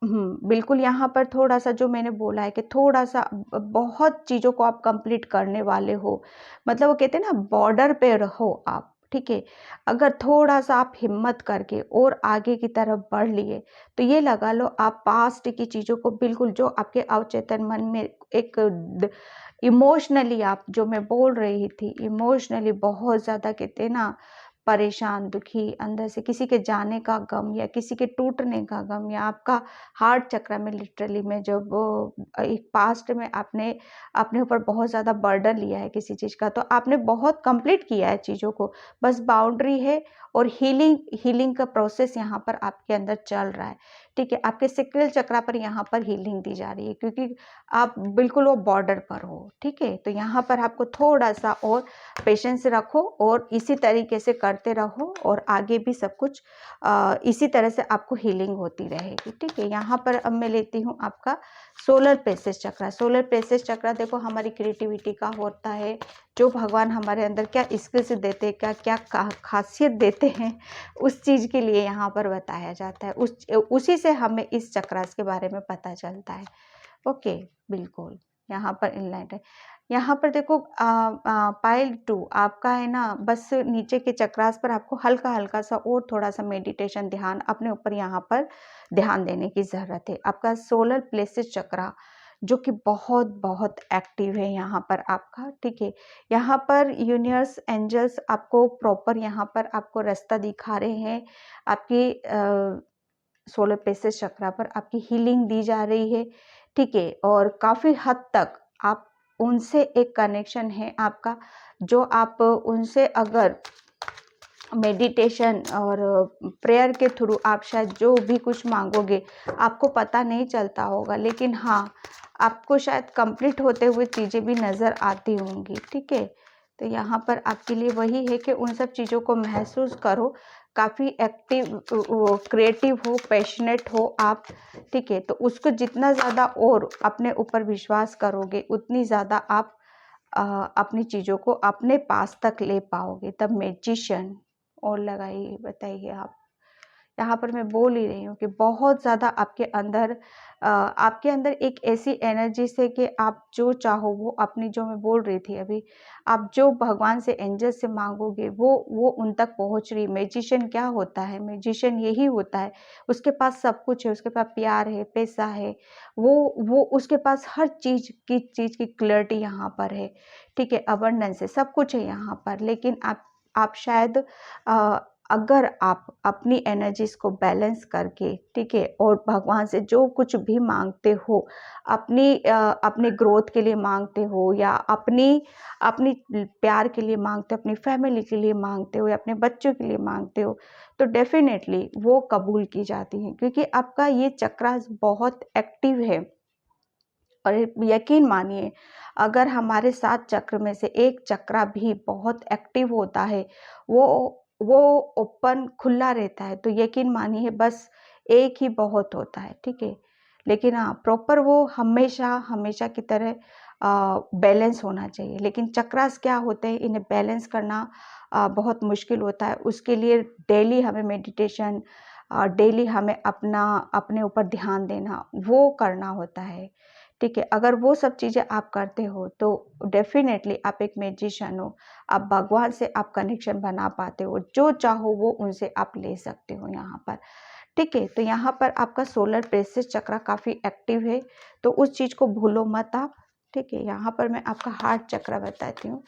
बिल्कुल यहाँ पर थोड़ा-सा जो मैंने बोला है कि थोड़ा-सा बहुत चीज़ों को आप कंप्लीट करने वाले हो, मतलब वो कहते हैं ना बॉर्डर पे रहो आप, ठीक है? अगर थोड़ा-सा आप हिम्मत करके और आगे की तरफ बढ़ लिए, तो ये लगा लो आप पास्ट की चीज़ों को बिल्कुल जो आपके अवचेतन मन में एक द इमोशनली आप जो मैं बोल रही थी, इमोशनली बहुत ज़्यादा कहते हैं ना परेशान, दुखी, अंदर से किसी के जाने का गम या किसी के टूटने का गम या आपका हार्ट चक्र में लिटरली में जब एक पास्ट में आपने अपने ऊपर बहुत ज़्यादा बर्डन लिया है किसी चीज़ का, तो आपने बहुत कंप्लीट किया है चीज़ों को, बस बाउंड्री है और हीलिंग हीलिंग का प्रोसेस यहाँ पर आपके अंदर चल रहा है, ठीक है? आपके सेक्रल चक्र पर यहाँ पर हीलिंग दी जा रही है क्योंकि आप बिल्कुल वो बॉर्डर पर हो, ठीक है? तो यहाँ पर आपको थोड़ा-सा और पेशेंस रखो और इसी तरीके से करते रहो और आगे भी सब कुछ इसी तरह से आपको हीलिंग होती रहेगी, ठीक है? यहाँ पर अब मैं लेती हूँ आपका सोलर प्लेक्सस चक्र। सोलर प्लेक्सस चक्र देखो हमारी क्रिएटिविटी का होता है, जो भगवान हमारे अंदर क्या स्किल्स देते हैं, क्या-क्या खासियत देते हैं, उस चीज़ के लिए यहाँ पर बताया जाता है। उसी से हमें इस चक्रास के बारे में पता चलता है। ओके, बिल्कुल, यहाँ पर इनलाइट है। यहाँ पर देखो पाइल 2 आपका है ना बस नीचे के चक्रास पर आपको हल्का-हल्का सा और थोड़ा-सा मेडिटेशन ध्यान अपने ऊपर यहाँ पर ध्यान देने की ज़रूरत है। आपका सोलर प्लेक्सस चक्रा जो कि बहुत-बहुत एक्टिव है यहाँ पर आपका, ठीक है? यहाँ पर यूनिवर्स, एंजल्स आपको प्रॉपर यहाँ पर आपको रास्ता दिखा रहे हैं। आपकी सोलर प्लेक्सस चक्रा पर आपकी हीलिंग दी जा रही है, ठीक है? और काफ़ी हद तक आप उनसे एक कनेक्शन है आपका, जो आप उनसे अगर मेडिटेशन और प्रेयर के थ्रू आप शायद जो भी कुछ मांगोगे, आपको पता नहीं चलता होगा, लेकिन हाँ, आपको शायद कंप्लीट होते हुए चीज़ें भी नज़र आती होंगी, ठीक है? तो यहाँ पर आपके लिए वही है कि उन सब चीज़ों को महसूस करो, काफ़ी एक्टिव वो क्रिएटिव हो, पैशनेट हो आप, ठीक है? तो उसको जितना ज़्यादा और अपने ऊपर विश्वास करोगे, उतनी ज़्यादा आप अ, अपनी चीज़ों को अपने पास तक ले पाओगे। द मैजिशियन और लगाइए, बताइए आप। यहाँ पर मैं बोल ही रही हूँ कि बहुत ज़्यादा आपके अंदर एक ऐसी एनर्जी से कि आप जो चाहो वो अपनी, जो मैं बोल रही थी अभी, आप जो भगवान से, एंजल से मांगोगे वो उन तक पहुँच रही। मैजिशियन क्या होता है? मैजिशियन यही होता है, उसके पास सब कुछ है, उसके पास प्यार है, पैसा है, वो उसके पास हर चीज़ की क्लैरिटी यहाँ पर है, ठीक है? अबंडेंस है, सब कुछ है यहाँ पर, लेकिन आप शायद अ, अगर आप अपनी एनर्जीज़ को बैलेंस करके, ठीक है, और भगवान से जो कुछ भी मांगते हो, अपने ग्रोथ के लिए मांगते हो या अपनी प्यार के लिए मांगते हो, अपनी फैमिली के लिए मांगते हो या अपने बच्चों के लिए मांगते हो, तो डेफिनेटली वो कबूल की जाती हैं, क्योंकि आपका ये चक्रास बहुत एक्टिव है। और यकीन मानिए, अगर हमारे 7 चक्र में से एक चक्रा भी बहुत एक्टिव होता है, वो ओपन खुला रहता है, तो यकीन मानिए बस एक ही बहुत होता है, ठीक है? लेकिन हाँ, प्रॉपर वो हमेशा की तरह बैलेंस होना चाहिए। लेकिन चक्रास क्या होते हैं, इन्हें बैलेंस करना बहुत मुश्किल होता है। उसके लिए डेली हमें मेडिटेशन, डेली हमें अपने ऊपर ध्यान देना, वो करना होता है। ठीक है, अगर वो सब चीज़ें आप करते हो तो डेफ़िनेटली आप एक मैजिशियन हो, आप भगवान से आप कनेक्शन बना पाते हो, जो चाहो वो उनसे आप ले सकते हो यहाँ पर, ठीक है? तो यहाँ पर आपका सोलर प्लेक्सस चक्र काफ़ी एक्टिव है, तो उस चीज़ को भूलो मत आप, ठीक है? यहाँ पर मैं आपका हार्ट चक्र बताती हूँ,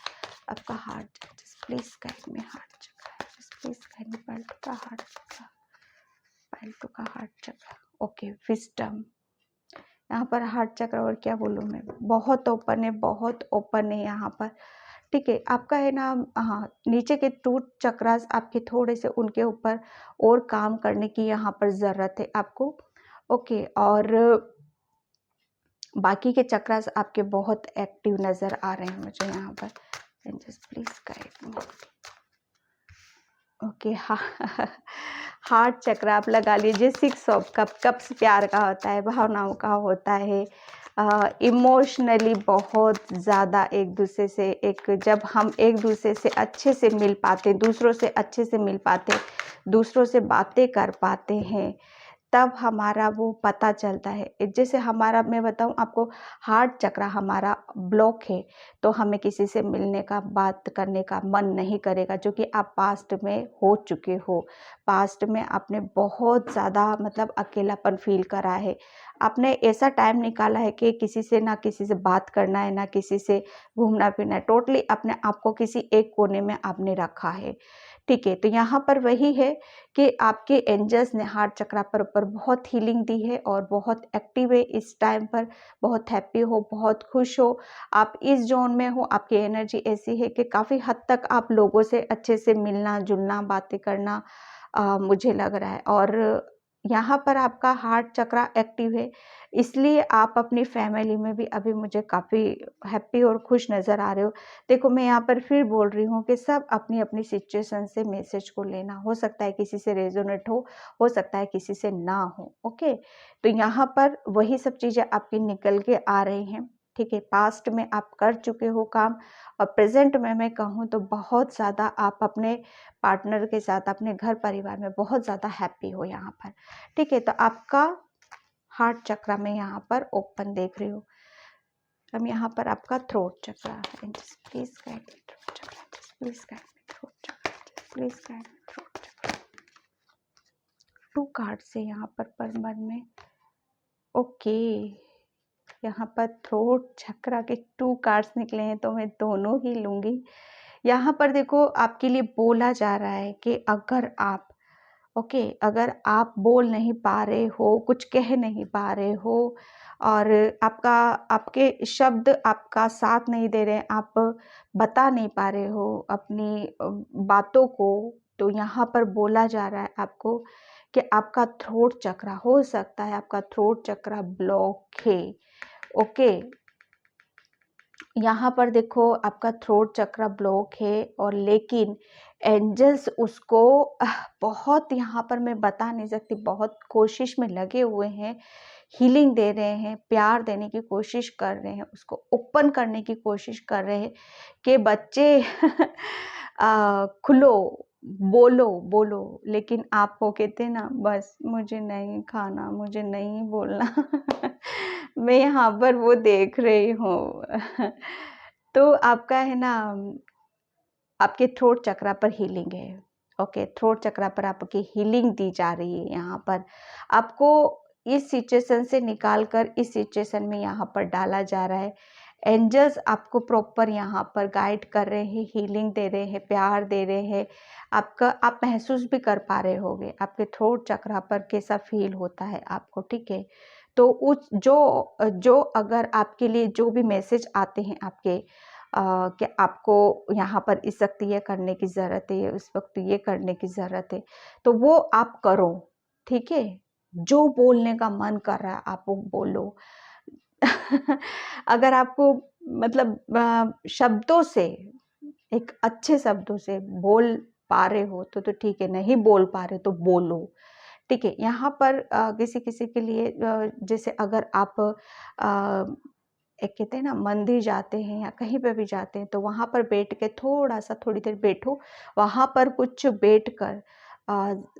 आपका heart chakra, just please guide me heart chakra, just please guide me पाइल का हार्ट चक्र, पाइल का हार्ट चक्र, ओके, विज़डम। यहाँ पर हार्ट चक्र और क्या बोलूँ मैं, बहुत ओपन है यहाँ पर, ठीक है? आपका है ना, हाँ, नीचे के रूट चक्रास आपके थोड़े से उनके ऊपर और काम करने की यहाँ पर ज़रूरत है आपको, ओके? और बाकी के चक्रास आपके बहुत एक्टिव नज़र आ रहे हैं मुझे यहाँ पर, and just please guide me, okay. हाँ, हार्ट चक्र आप लगा लीजिए, 6 ऑफ कप्स प्यार का होता है, भावनाओं का होता है, इमोशनली बहुत ज़्यादा एक दूसरे से, जब हम एक दूसरे से अच्छे से मिल पाते, दूसरों से अच्छे से मिल पाते, दूसरों से बातें कर पाते हैं, तब हमारा वो पता चलता है। जैसे हमारा, मैं बताऊँ आपको, हार्ट चक्रा हमारा ब्लॉक है, तो हमें किसी से मिलने का, बात करने का मन नहीं करेगा, जो कि आप पास्ट में हो चुके हो। पास्ट में आपने बहुत ज़्यादा मतलब अकेलापन फील करा है। आपने ऐसा टाइम निकाला है कि किसी से, ना किसी से बात करना है, ना किसी से घूमना फिरना है, टोटली अपने आप को किसी एक कोने में आपने रखा है। ठीक है, तो यहाँ पर वही है कि आपके एंजल्स ने हार्ट चक्रा पर बहुत हीलिंग दी है और बहुत एक्टिव है इस टाइम पर। बहुत हैप्पी हो, बहुत खुश हो, आप इस जोन में हो। आपकी एनर्जी ऐसी है कि काफ़ी हद तक आप लोगों से अच्छे से मिलना जुलना, बातें करना मुझे लग रहा है। और यहाँ पर आपका हार्ट चक्रा एक्टिव है, इसलिए आप अपनी फैमिली में भी अभी मुझे काफ़ी हैप्पी और खुश नज़र आ रहे हो। देखो, मैं यहाँ पर फिर बोल रही हूँ कि सब अपनी अपनी सिचुएशन से मैसेज को लेना। हो सकता है किसी से रेजोनेट हो सकता है किसी से ना हो। ओके, तो यहाँ पर वही सब चीज़ें आपकी निकल के आ रही हैं। ठीक है, पास्ट में आप कर चुके हो काम, और प्रेजेंट में मैं कहूँ तो बहुत ज़्यादा आप अपने पार्टनर के साथ, अपने घर परिवार में बहुत ज़्यादा हैप्पी हो यहाँ पर। ठीक है, तो आपका हार्ट चक्रा में यहाँ पर ओपन देख रही हूँ। हम यहाँ पर आपका थ्रोट चक्रा है, please guide me throat chakra, please guide me throat chakra, please guide me throat chakra. 2 card से यहाँ पर मन में, ओके, यहाँ पर थ्रोट चक्रा के 2 कार्ड्स निकले हैं, तो मैं दोनों ही लूंगी। यहाँ पर देखो, आपके लिए बोला जा रहा है कि अगर आप अगर आप बोल नहीं पा रहे हो, कुछ कह नहीं पा रहे हो, और आपके शब्द आपका साथ नहीं दे रहे हैं, आप बता नहीं पा रहे हो अपनी बातों को, तो यहाँ पर बोला जा रहा है आपको कि आपका थ्रोट चक्रा, हो सकता है आपका थ्रोट चक्रा ब्लॉक है। ओके, यहाँ पर देखो, आपका थ्रोट चक्रा ब्लॉक है, और लेकिन एंजल्स उसको बहुत, यहाँ पर मैं बता नहीं सकती, बहुत कोशिश में लगे हुए हैं, हीलिंग दे रहे हैं, प्यार देने की कोशिश कर रहे हैं, उसको ओपन करने की कोशिश कर रहे हैं कि बच्चे खुलो, बोलो बोलो। लेकिन आप वो कहते ना, बस मुझे नहीं खाना, मुझे नहीं बोलना। मैं यहाँ पर वो देख रही हूँ। तो आपका है ना, आपके थ्रोट चक्रा पर हीलिंग है। ओके, थ्रोट चक्रा पर आपकी हीलिंग दी जा रही है। यहाँ पर आपको इस सिचुएशन से निकाल कर इस सिचुएशन में यहाँ पर डाला जा रहा है। एंजल्स आपको प्रॉपर यहाँ पर गाइड कर रहे हैं, हीलिंग दे रहे हैं, प्यार दे रहे हैं। आप महसूस भी कर पा रहे होगे आपके थ्रोट चक्रा पर कैसा फील होता है आपको। ठीक है, तो उस जो अगर आपके लिए जो भी मैसेज आते हैं आपके, कि आपको यहाँ पर इस वक्त ये करने की ज़रूरत है, उस वक्त ये करने की ज़रूरत है, तो वो आप करो। ठीक है, जो बोलने का मन कर रहा है आप वो बोलो। अगर आपको मतलब शब्दों से, एक अच्छे शब्दों से बोल पा रहे हो तो ठीक है, नहीं बोल पा रहे तो बोलो। ठीक है, यहाँ पर किसी किसी के लिए जैसे अगर आप एक कहते हैं ना, मंदिर जाते हैं या कहीं पे भी जाते हैं, तो वहाँ पर बैठ के थोड़ा सा, थोड़ी देर बैठो, वहाँ पर कुछ बैठ कर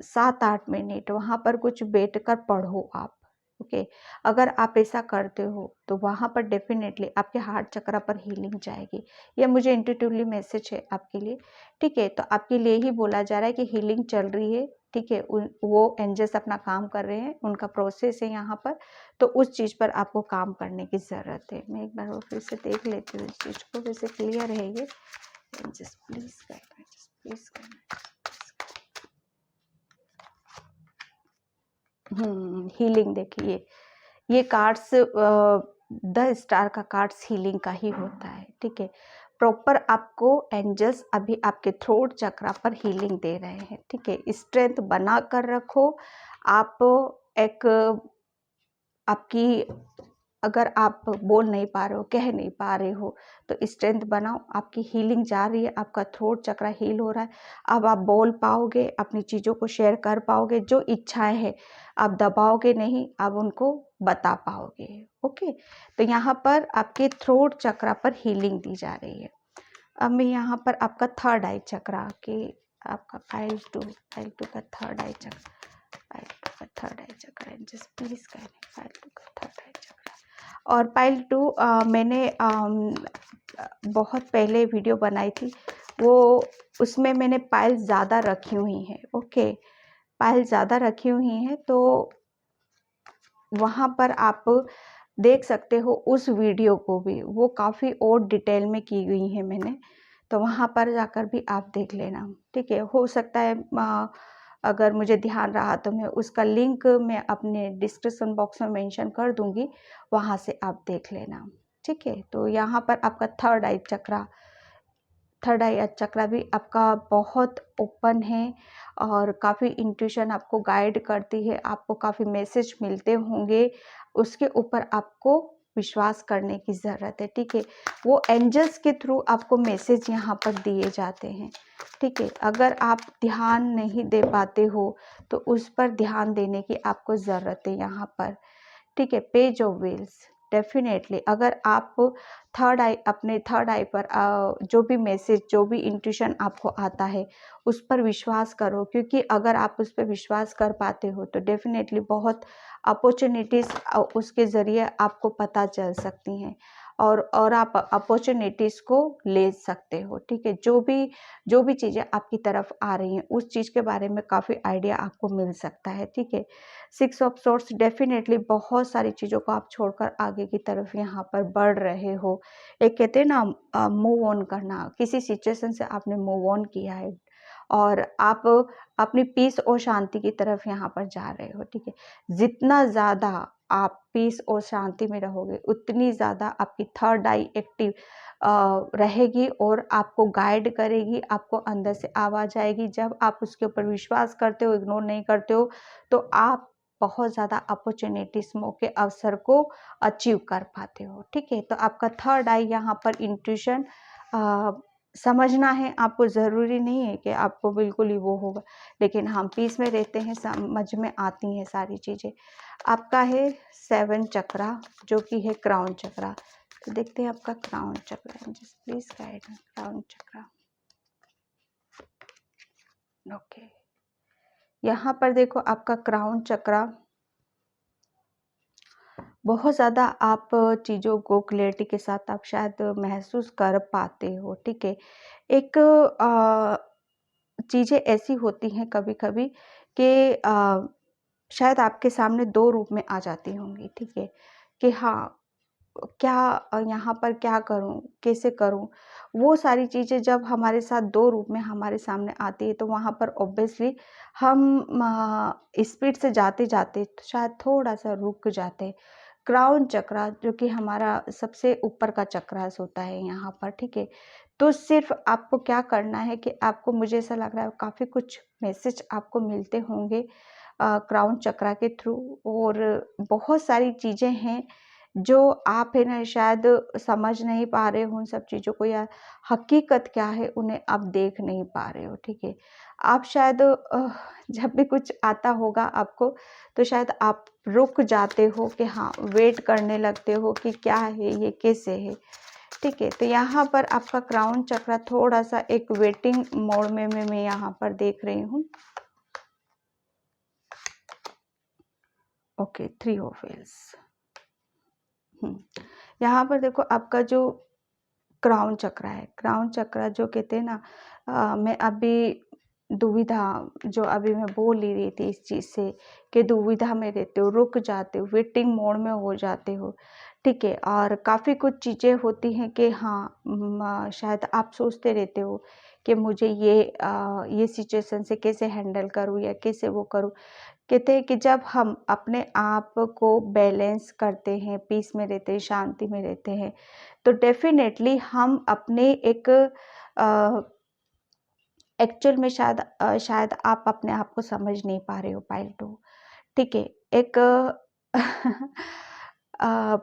7-8 मिनट वहाँ पर कुछ बैठ कर पढ़ो आप। ओके, अगर आप ऐसा करते हो तो वहाँ पर डेफिनेटली आपके हार्ट चक्रा पर हीलिंग जाएगी। ये मुझे इंट्यूटिवली मैसेज है आपके लिए। ठीक है, तो आपके लिए ही बोला जा रहा है कि हीलिंग चल रही है। ठीक है, वो एंजल्स अपना काम कर रहे हैं, उनका प्रोसेस है यहाँ पर, तो उस चीज़ पर आपको काम करने की ज़रूरत है। मैं एक बार वो फिर से देख लेती हूँ इस चीज़ को, फिर से क्लियर है ये। Just please guide me, just please guide me. Healing देखिए, ये कार्ड्स द स्टार का कार्ड्स हीलिंग का ही होता है। ठीक है, प्रॉपर आपको एंजल्स अभी आपके थ्रोट चक्रा पर हीलिंग दे रहे हैं। ठीक है, स्ट्रेंथ बना कर रखो। आप एक आपकी, अगर आप बोल नहीं पा रहे हो, कह नहीं पा रहे हो, तो स्ट्रेंथ बनाओ। आपकी हीलिंग जा रही है, आपका थ्रोट चक्रा हील हो रहा है। अब आप बोल पाओगे, अपनी चीज़ों को शेयर कर पाओगे, जो इच्छाएं हैं आप दबाओगे नहीं, आप उनको बता पाओगे। ओके, तो यहाँ पर आपके थ्रोट चक्रा पर हीलिंग दी जा रही है। अब मैं यहाँ पर आपका थर्ड आई चक्रा के, आपका फाइल टू का third I chakra, third I chakra, just please guide me pile 2 का थर्ड आई चक्रा। और पाइल 2 मैंने बहुत पहले वीडियो बनाई थी, वो उसमें मैंने पाइल ज़्यादा रखी हुई हैं। ओके, पाइल ज़्यादा रखी हुई हैं, तो वहाँ पर आप देख सकते हो उस वीडियो को भी, वो काफ़ी और डिटेल में की गई है मैंने, तो वहाँ पर जाकर भी आप देख लेना। ठीक है, हो सकता है अगर मुझे ध्यान रहा तो मैं उसका लिंक मैं अपने डिस्क्रिप्शन बॉक्स में मेंशन कर दूंगी, वहाँ से आप देख लेना। ठीक है, तो यहाँ पर आपका थर्ड आई चक्रा भी आपका बहुत ओपन है और काफ़ी इंट्यूशन आपको गाइड करती है, आपको काफ़ी मैसेज मिलते होंगे, उसके ऊपर आपको विश्वास करने की ज़रूरत है। ठीक है, वो एंजल्स के थ्रू आपको मैसेज यहाँ पर दिए जाते हैं। ठीक है, अगर आप ध्यान नहीं दे पाते हो तो उस पर ध्यान देने की आपको ज़रूरत है यहाँ पर। ठीक है, पेज ऑफ व्हील्स, डेफिनेटली अगर आप अपने थर्ड आई पर जो भी मैसेज, जो भी इंट्यूशन आपको आता है उस पर विश्वास करो, क्योंकि अगर आप उस पर विश्वास कर पाते हो तो डेफिनेटली बहुत अपॉर्चुनिटीज़ उसके ज़रिए आपको पता चल सकती हैं और आप अपॉर्चुनिटीज़ को ले सकते हो। ठीक है, जो भी चीज़ें आपकी तरफ आ रही हैं उस चीज़ के बारे में काफ़ी आइडिया आपको मिल सकता है। ठीक है, 6 ऑफ सोर्ड्स, डेफिनेटली बहुत सारी चीज़ों को आप छोड़कर आगे की तरफ यहाँ पर बढ़ रहे हो। एक कहते हैं ना मूव ऑन करना, किसी सिचुएशन से आपने मूव ऑन किया है और आप अपनी पीस और शांति की तरफ यहाँ पर जा रहे हो। ठीक है, जितना ज़्यादा आप पीस और शांति में रहोगे उतनी ज़्यादा आपकी थर्ड आई एक्टिव रहेगी और आपको गाइड करेगी, आपको अंदर से आवाज़ आएगी। जब आप उसके ऊपर विश्वास करते हो, इग्नोर नहीं करते हो, तो आप बहुत ज़्यादा अपॉर्चुनिटीज़, मौके, अवसर को अचीव कर पाते हो। ठीक है, तो आपका थर्ड आई यहाँ पर इंट्यूशन समझना है आपको, ज़रूरी नहीं है कि आपको बिल्कुल ही वो होगा, लेकिन हम पीस में रहते हैं, समझ में आती हैं सारी चीज़ें। आपका है 7 चक्रा जो कि है क्राउन चक्रा, तो देखते हैं आपका crown chakra, just please guide crown chakra. Okay, यहाँ पर देखो आपका क्राउन चक्रा, बहुत ज़्यादा आप चीज़ों को क्लैरिटी के साथ आप शायद महसूस कर पाते हो। ठीक है, एक चीज़ें ऐसी होती हैं कभी कभी कि शायद आपके सामने 2 रूप में आ जाती होंगी। ठीक है, कि हाँ, क्या यहाँ पर क्या करूँ, कैसे करूँ? वो सारी चीज़ें जब हमारे साथ 2 रूप में हमारे सामने आती है तो वहाँ पर ऑब्वियसली हम स्पीड से जाते-जाते शायद थोड़ा-सा रुक जाते हैं। क्राउन चक्रा जो कि हमारा सबसे ऊपर का चक्रास होता है यहाँ पर। ठीक है, तो सिर्फ आपको क्या करना है कि आपको, मुझे ऐसा लग रहा है काफ़ी कुछ मैसेज आपको मिलते होंगे क्राउन चक्रा के थ्रू, और बहुत सारी चीज़ें हैं जो आप है ना शायद समझ नहीं पा रहे हो उन सब चीज़ों को, या हकीकत क्या है उन्हें आप देख नहीं पा रहे हो। ठीक है, आप शायद जब भी कुछ आता होगा आपको तो शायद आप रुक जाते हो कि हाँ, वेट करने लगते हो कि क्या है ये, कैसे है। ठीक है, तो यहाँ पर आपका क्राउन चक्रा थोड़ा सा एक वेटिंग मोड में मैं यहाँ पर देख रही हूँ। Okay, 3 of wheels. यहाँ पर देखो आपका जो क्राउन चक्रा है, क्राउन चक्रा जो कहते हैं ना, मैं अभी दुविधा, जो अभी मैं बोल ही रही थी इस चीज़ से कि दुविधा में रहते हो, रुक जाते हो, वेटिंग मोड में हो जाते हो। ठीक है, और काफ़ी कुछ चीज़ें होती हैं कि हाँ, शायद आप सोचते रहते हो कि मुझे ये सिचुएशन से कैसे हैंडल करूँ या कैसे वो करूँ। कहते हैं कि जब हम अपने आप को बैलेंस करते हैं, पीस में रहते हैं, शांति में रहते हैं, तो डेफिनेटली हम अपने एक एक्चुअल में शायद आप अपने आप को समझ नहीं पा रहे हो पाइल 2। ठीक है, एक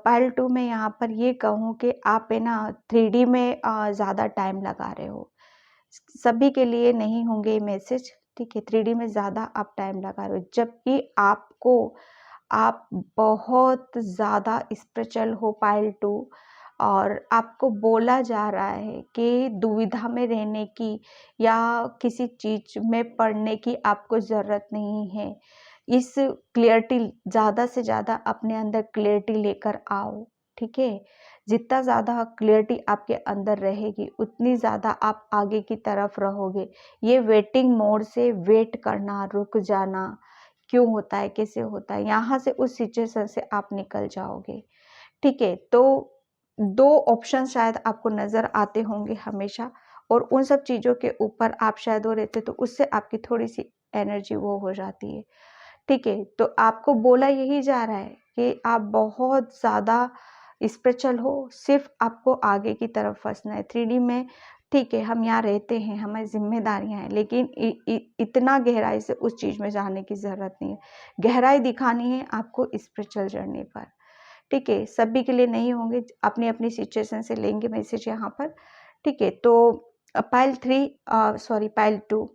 पाइल 2 में यहाँ पर ये कहूँ कि आप है ना 3D में ज़्यादा टाइम लगा रहे हो, सभी के लिए नहीं होंगे ये मैसेज। ठीक है, 3D में ज़्यादा आप टाइम लगा रहे हो, जबकि आप बहुत ज़्यादा स्पिरिचुअल हो पाइल 2, और आपको बोला जा रहा है कि दुविधा में रहने की या किसी चीज़ में पड़ने की आपको ज़रूरत नहीं है। इस क्लियरिटी ज़्यादा से ज़्यादा अपने अंदर क्लियरिटी लेकर आओ, ठीक है? जितना ज़्यादा क्लियरिटी आपके अंदर रहेगी उतनी ज़्यादा आप आगे की तरफ रहोगे। ये वेटिंग मोड से वेट करना, रुक जाना, क्यों होता है, कैसे होता है, यहाँ से उस सिचुएशन से आप निकल जाओगे, ठीक है? तो 2 ऑप्शन शायद आपको नज़र आते होंगे हमेशा, और उन सब चीज़ों के ऊपर आप शायद वो रहते तो उससे आपकी थोड़ी-सी एनर्जी वो हो जाती है, ठीक है? तो आपको बोला यही जा रहा है कि आप बहुत ज़्यादा स्पिरिचुअल हो, सिर्फ़ आपको आगे की तरफ फँसना है। 3D में ठीक है, हम यहाँ रहते हैं, हमारी ज़िम्मेदारियाँ हैं, लेकिन इ इ इतना गहराई से उस चीज़ में जाने की ज़रूरत नहीं है। गहराई दिखानी है आपको स्पिरिचुअल जर्नी पर, ठीक है? सभी के लिए नहीं होंगे, अपनी-अपनी सिचुएशन से लेंगे मैसेज यहाँ पर, ठीक है? तो पाइल 3 सॉरी पाइल 2,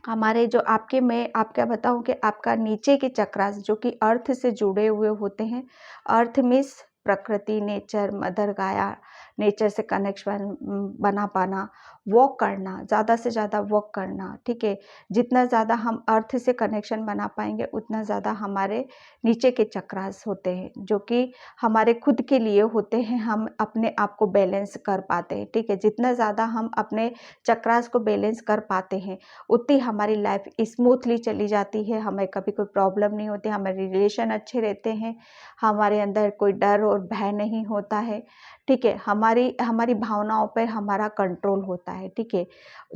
हमारे जो आपके, मैं आपका बताऊँ कि आपका नीचे के चक्रास जो कि अर्थ से जुड़े हुए होते हैं। अर्थ मीन्स प्रकृति, नेचर, मदर गाया, नेचर से कनेक्शन बना पाना, वॉक करना, ज़्यादा से ज़्यादा वॉक करना, ठीक है? जितना ज़्यादा हम अर्थ से कनेक्शन बना पाएँगे उतना ज़्यादा हमारे नीचे के चक्रास होते हैं, जो कि हमारे खुद के लिए होते हैं, हम अपने आप को बैलेंस कर पाते हैं, ठीक है? जितना ज़्यादा हम अपने चक्रास को बैलेंस कर पाते हैं उतनी हमारी लाइफ स्मूथली चली जाती है, हमें कभी कोई प्रॉब्लम नहीं होती, हमारे रिलेशन अच्छे रहते हैं, हमारे अंदर कोई डर और भय नहीं होता है, ठीक है? हमारी हमारी भावनाओं पर हमारा कंट्रोल होता है, ठीक है?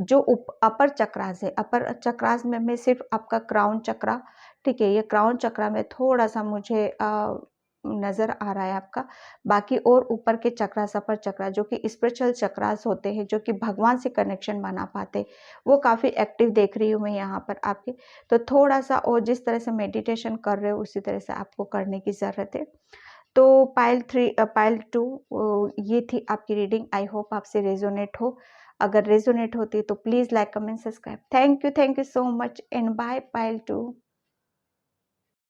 जो अपर चक्रास है, अपर चक्रास में मैं सिर्फ आपका क्राउन चक्रा, ठीक है? ये क्राउन चक्रा में थोड़ा-सा मुझे नज़र आ रहा है आपका, बाकी और ऊपर के चक्रास, अपर चक्रा जो कि स्पिरिचुअल चक्रास होते हैं, जो कि भगवान से कनेक्शन बना पाते, वो काफ़ी एक्टिव देख रही हूँ मैं यहाँ पर आपके। तो थोड़ा-सा और जिस तरह से मेडिटेशन कर रहे हो उसी तरह से आपको करने की ज़रूरत है। तो पाइल 2 ये थी आपकी रीडिंग। आई होप आपसे रेज़ोनेट हो। अगर रेज़ोनेट होती है तो please like, comment, subscribe. Thank you so much and bye pile 2।